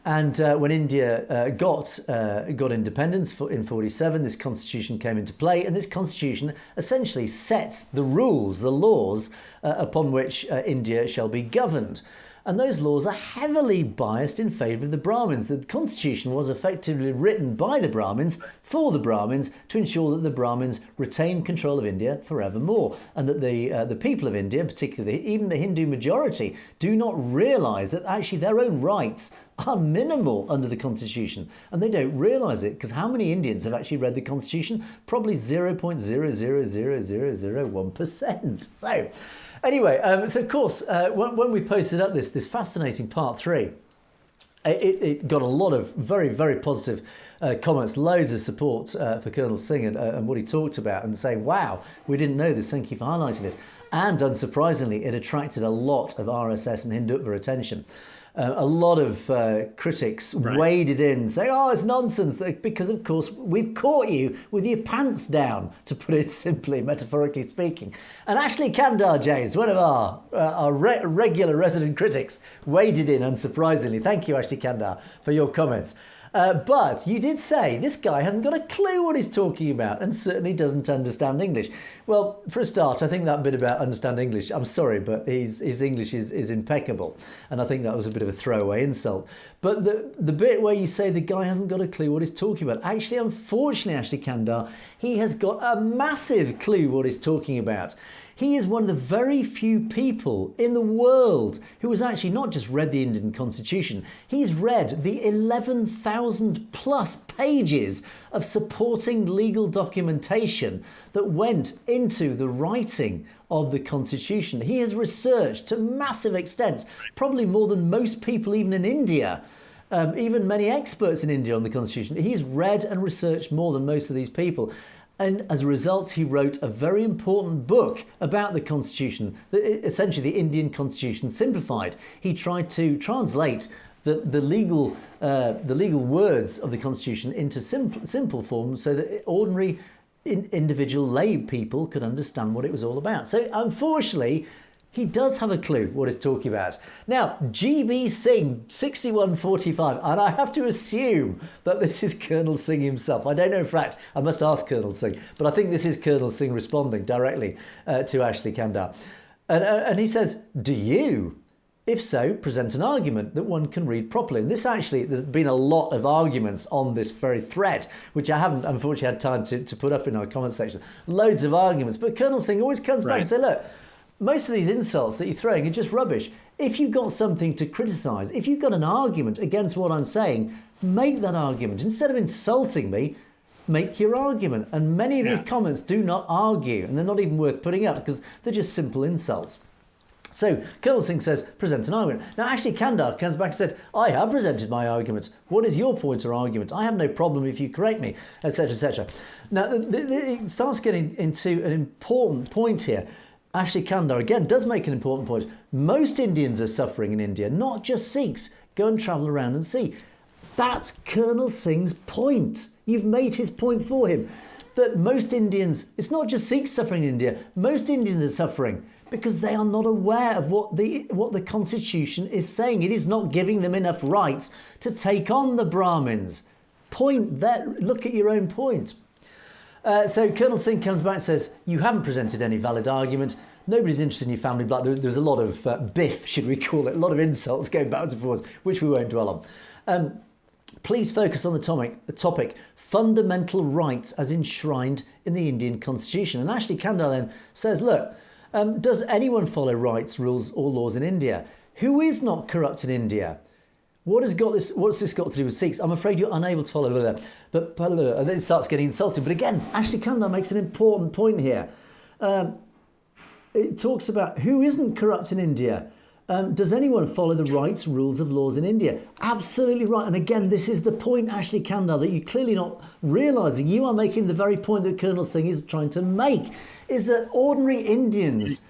And when India got independence in 47, this constitution came into play, and this constitution essentially sets the rules, the laws upon which India shall be governed. And those laws are heavily biased in favour of the Brahmins. The constitution was effectively written by the Brahmins for the Brahmins to ensure that the Brahmins retain control of India forevermore, and that the people of India, particularly even the Hindu majority, do not realise that actually their own rights are minimal under the Constitution, and they don't realise it, because how many Indians have actually read the Constitution? Probably 0.0000001%. So anyway, so of course, when we posted up this fascinating part 3, it got a lot of very, very positive comments, loads of support for Colonel Singh and what he talked about, and saying, wow, we didn't know this, thank you for highlighting this. And unsurprisingly, it attracted a lot of RSS and Hindutva attention. A lot of critics waded in saying, oh, it's nonsense, because, of course, we've caught you with your pants down, to put it simply, metaphorically speaking. And Ashley Kandar, James, one of our regular resident critics, waded in, unsurprisingly. Thank you, Ashley Kandar, for your comments. But you did say this guy hasn't got a clue what he's talking about and certainly doesn't understand English. Well, for a start, I think that bit about understand English, I'm sorry, but his English is impeccable. And I think that was a bit of a throwaway insult. But the bit where you say the guy hasn't got a clue what he's talking about, actually, unfortunately, Ashley Kandar, he has got a massive clue what he's talking about. He is one of the very few people in the world who has actually not just read the Indian Constitution, he's read the 11,000 plus pages of supporting legal documentation that went into the writing of the Constitution. He has researched to massive extents, probably more than most people even in India. Even many experts in India on the Constitution. He's read and researched more than most of these people. And as a result, he wrote a very important book about the Constitution, essentially the Indian Constitution simplified. He tried to translate the legal words of the Constitution into simple form so that ordinary individual lay people could understand what it was all about. So unfortunately, he does have a clue what he's talking about. Now, GB Singh, 6145, and I have to assume that this is Colonel Singh himself. I don't know, in fact, I must ask Colonel Singh, but I think this is Colonel Singh responding directly to Ashley Kandar. And he says, do you? If so, present an argument that one can read properly. And this actually, there's been a lot of arguments on this very thread, which I haven't, unfortunately, had time to put up in our comment section. Loads of arguments. But Colonel Singh always comes back and says, look, most of these insults that you're throwing are just rubbish. If you've got something to criticise, if you've got an argument against what I'm saying, make that argument. Instead of insulting me, make your argument. And many of these comments do not argue, and they're not even worth putting up because they're just simple insults. So Colonel Singh says, present an argument. Now, Ashley Kandar comes back and said, I have presented my argument. What is your point or argument? I have no problem if you correct me, etc., etc. Now, it starts getting into an important point here. Ashley Kandar, again, does make an important point. Most Indians are suffering in India, not just Sikhs. Go and travel around and see. That's Colonel Singh's point. You've made his point for him. That most Indians, it's not just Sikhs suffering in India, most Indians are suffering because they are not aware of what the Constitution is saying. It is not giving them enough rights to take on the Brahmins. Point there, look at your own point. So Colonel Singh comes back and says, you haven't presented any valid argument. Nobody's interested in your family blood. There's a lot of biff, should we call it, a lot of insults going backwards and forwards, which we won't dwell on. Please focus on the topic fundamental rights as enshrined in the Indian Constitution. And Ashley Kandar then says, look, does anyone follow rights, rules or laws in India? Who is not corrupt in India? What's this got to do with Sikhs? I'm afraid you're unable to follow that. And then it starts getting insulting. But again, Ashley Kandar makes an important point here. It talks about who isn't corrupt in India. Does anyone follow the rights, rules of laws in India? Absolutely right. And again, this is the point, Ashley Kandar, that you're clearly not realising. You are making the very point that Colonel Singh is trying to make, is that ordinary Indians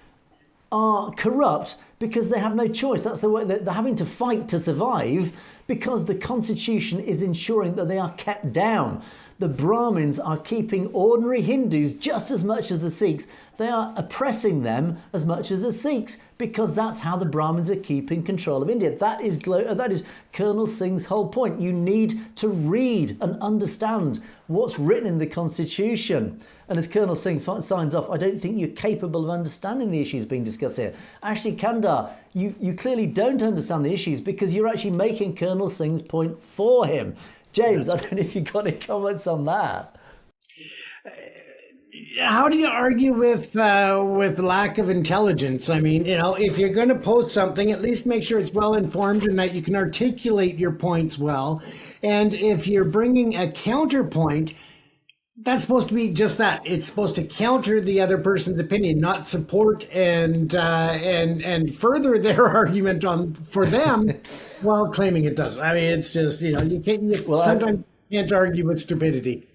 are corrupt because they have no choice. That's the way they're having to fight to survive because the Constitution is ensuring that they are kept down. The Brahmins are keeping ordinary Hindus just as much as the Sikhs. They are oppressing them as much as the Sikhs because that's how the Brahmins are keeping control of India. That is Colonel Singh's whole point. You need to read and understand what's written in the Constitution. And as Colonel Singh signs off, I don't think you're capable of understanding the issues being discussed here. Ashley Kandar, you clearly don't understand the issues because you're actually making Colonel Singh's point for him. James, I don't know if you've got any comments on that. How do you argue with lack of intelligence? I mean, if you're going to post something, at least make sure it's well informed and that you can articulate your points well. And if you're bringing a counterpoint, that's supposed to be just that. It's supposed to counter the other person's opinion, not support and further their argument for them while claiming it doesn't. I mean, it's just, sometimes you can't argue with stupidity.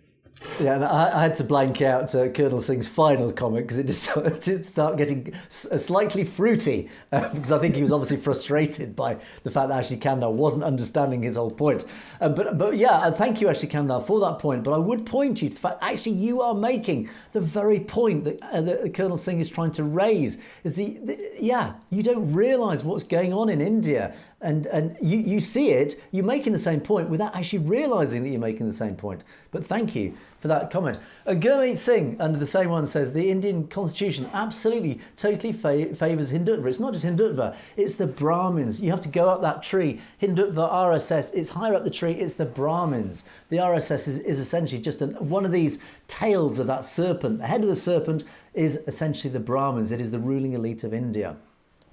Yeah, and I had to blank out Colonel Singh's final comment because it just did start getting slightly fruity because I think he was obviously frustrated by the fact that Ashley Kandar wasn't understanding his whole point. But yeah, thank you, Ashley Kandar, for that point. But I would point you to the fact actually you are making the very point that Colonel Singh is trying to raise. Is you don't realise what's going on in India. And you see it, you're making the same point without actually realising that you're making the same point. But thank you for that comment. Gurmeet Singh, under the same one, says the Indian Constitution absolutely, totally favours Hindutva. It's not just Hindutva, it's the Brahmins. You have to go up that tree. Hindutva, RSS, it's higher up the tree, it's the Brahmins. The RSS is essentially just one of these tails of that serpent. The head of the serpent is essentially the Brahmins. It is the ruling elite of India.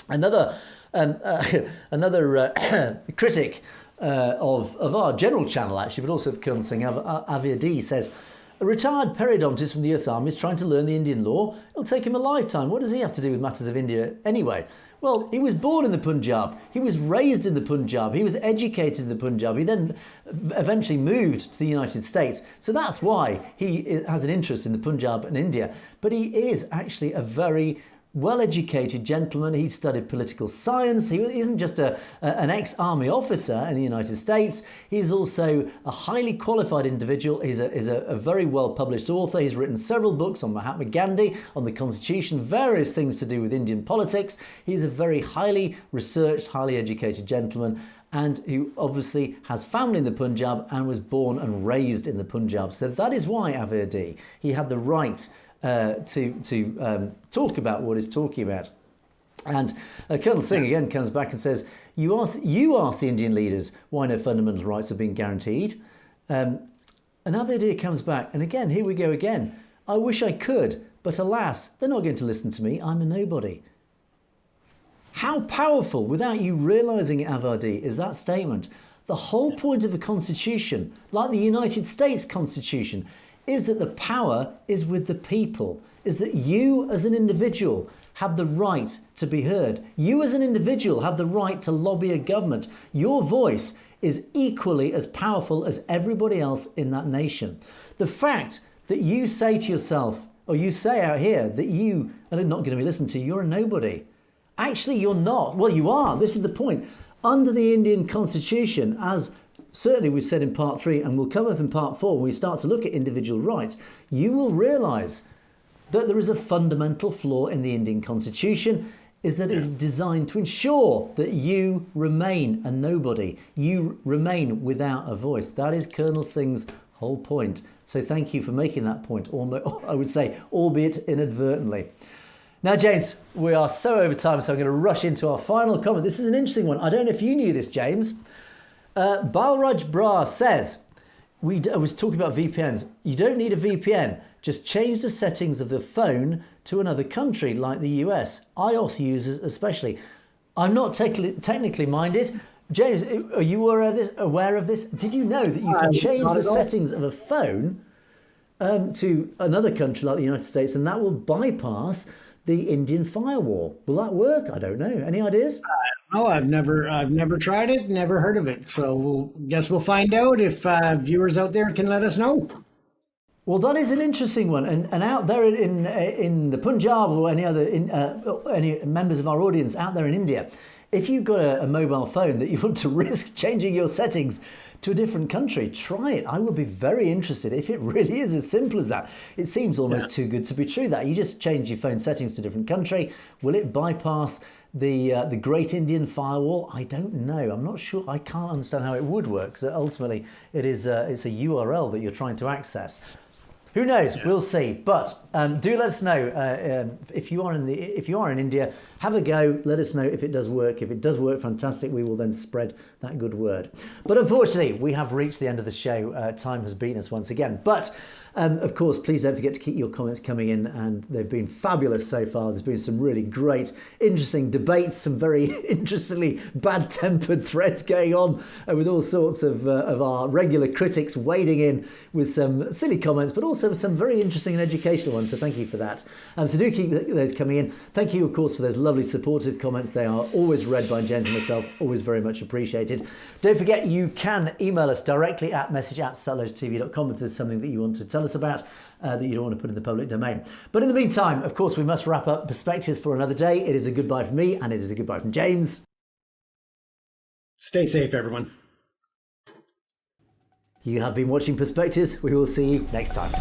Another critic of our general channel, actually, but also of Colonel Singh, Avir D, says, a retired periodontist from the US Army is trying to learn the Indian law. It'll take him a lifetime. What does he have to do with matters of India anyway? Well, he was born in the Punjab. He was raised in the Punjab. He was educated in the Punjab. He then eventually moved to the United States. So that's why he has an interest in the Punjab and India. But he is actually a very well-educated gentleman. He studied political science. He isn't just an ex-army officer in the United States. He's also a highly qualified individual. He's a very well-published author. He's written several books on Mahatma Gandhi, on the Constitution, various things to do with Indian politics. He's a very highly researched, highly educated gentleman, and who obviously has family in the Punjab and was born and raised in the Punjab. So that is why, Avir D, he had the right to talk about what he's talking about. And Colonel Singh again comes back and says, you ask the Indian leaders why no fundamental rights are being guaranteed. And Avir comes back, and again, here we go again. I wish I could, but alas, they're not going to listen to me. I'm a nobody. How powerful, without you realising it, Avardi, is that statement? The whole point of a constitution, like the United States Constitution, is that the power is with the people, is that you as an individual have the right to be heard. You as an individual have the right to lobby a government. Your voice is equally as powerful as everybody else in that nation. The fact that you say to yourself, or you say out here that you are not going to be listened to, you're a nobody. Actually, you're not. Well, you are. This is the point. Under the Indian Constitution, as certainly we've said in part 3 and will come up in part 4 when we start to look at individual rights, you will realise that there is a fundamental flaw in the Indian Constitution, is that it is designed to ensure that you remain a nobody. You remain without a voice. That is Colonel Singh's whole point. So thank you for making that point, I would say, albeit inadvertently. Now, James, we are so over time, so I'm going to rush into our final comment. This is an interesting one. I don't know if you knew this, James. Balraj Bra says, I was talking about VPNs. You don't need a VPN. Just change the settings of the phone to another country like the US. iOS users especially. I'm not technically minded. James, are you aware of this? Did you know that you can change the settings of a phone to another country like the United States, and that will bypass the Indian firewall? Will that work? I don't know. Any ideas? No, I've never tried it, never heard of it. So we'll find out if viewers out there can let us know. Well, that is an interesting one, and out there in the Punjab or any other any members of our audience out there in India, if you've got a mobile phone that you want to risk changing your settings to a different country, try it. I would be very interested if it really is as simple as that. It seems almost too good to be true that you just change your phone settings to a different country. Will it bypass the Great Indian Firewall? I don't know. I'm not sure. I can't understand how it would work, because ultimately it's a URL that you're trying to access. Who knows? Yeah. We'll see. But do let us know if you are in India. Have a go. Let us know if it does work. If it does work, fantastic. We will then spread that good word. But unfortunately, we have reached the end of the show. Time has beaten us once again. But of course, please don't forget to keep your comments coming in, and they've been fabulous so far. There's been some really great, interesting debates, some very interestingly bad-tempered threads going on with all sorts of our regular critics wading in with some silly comments, but also some very interesting and educational ones. So thank you for that. So do keep those coming in. Thank you, of course, for those lovely supportive comments. They are always read by James and myself, always very much appreciated. Don't forget, you can email us directly at message@satellitetv.com if there's something that you want to tell us about that you don't want to put in the public domain. But in the meantime, of course, we must wrap up Perspectives for another day. It is a goodbye from me, and it is a goodbye from James. Stay safe, everyone. You have been watching Perspectives. We will see you next time.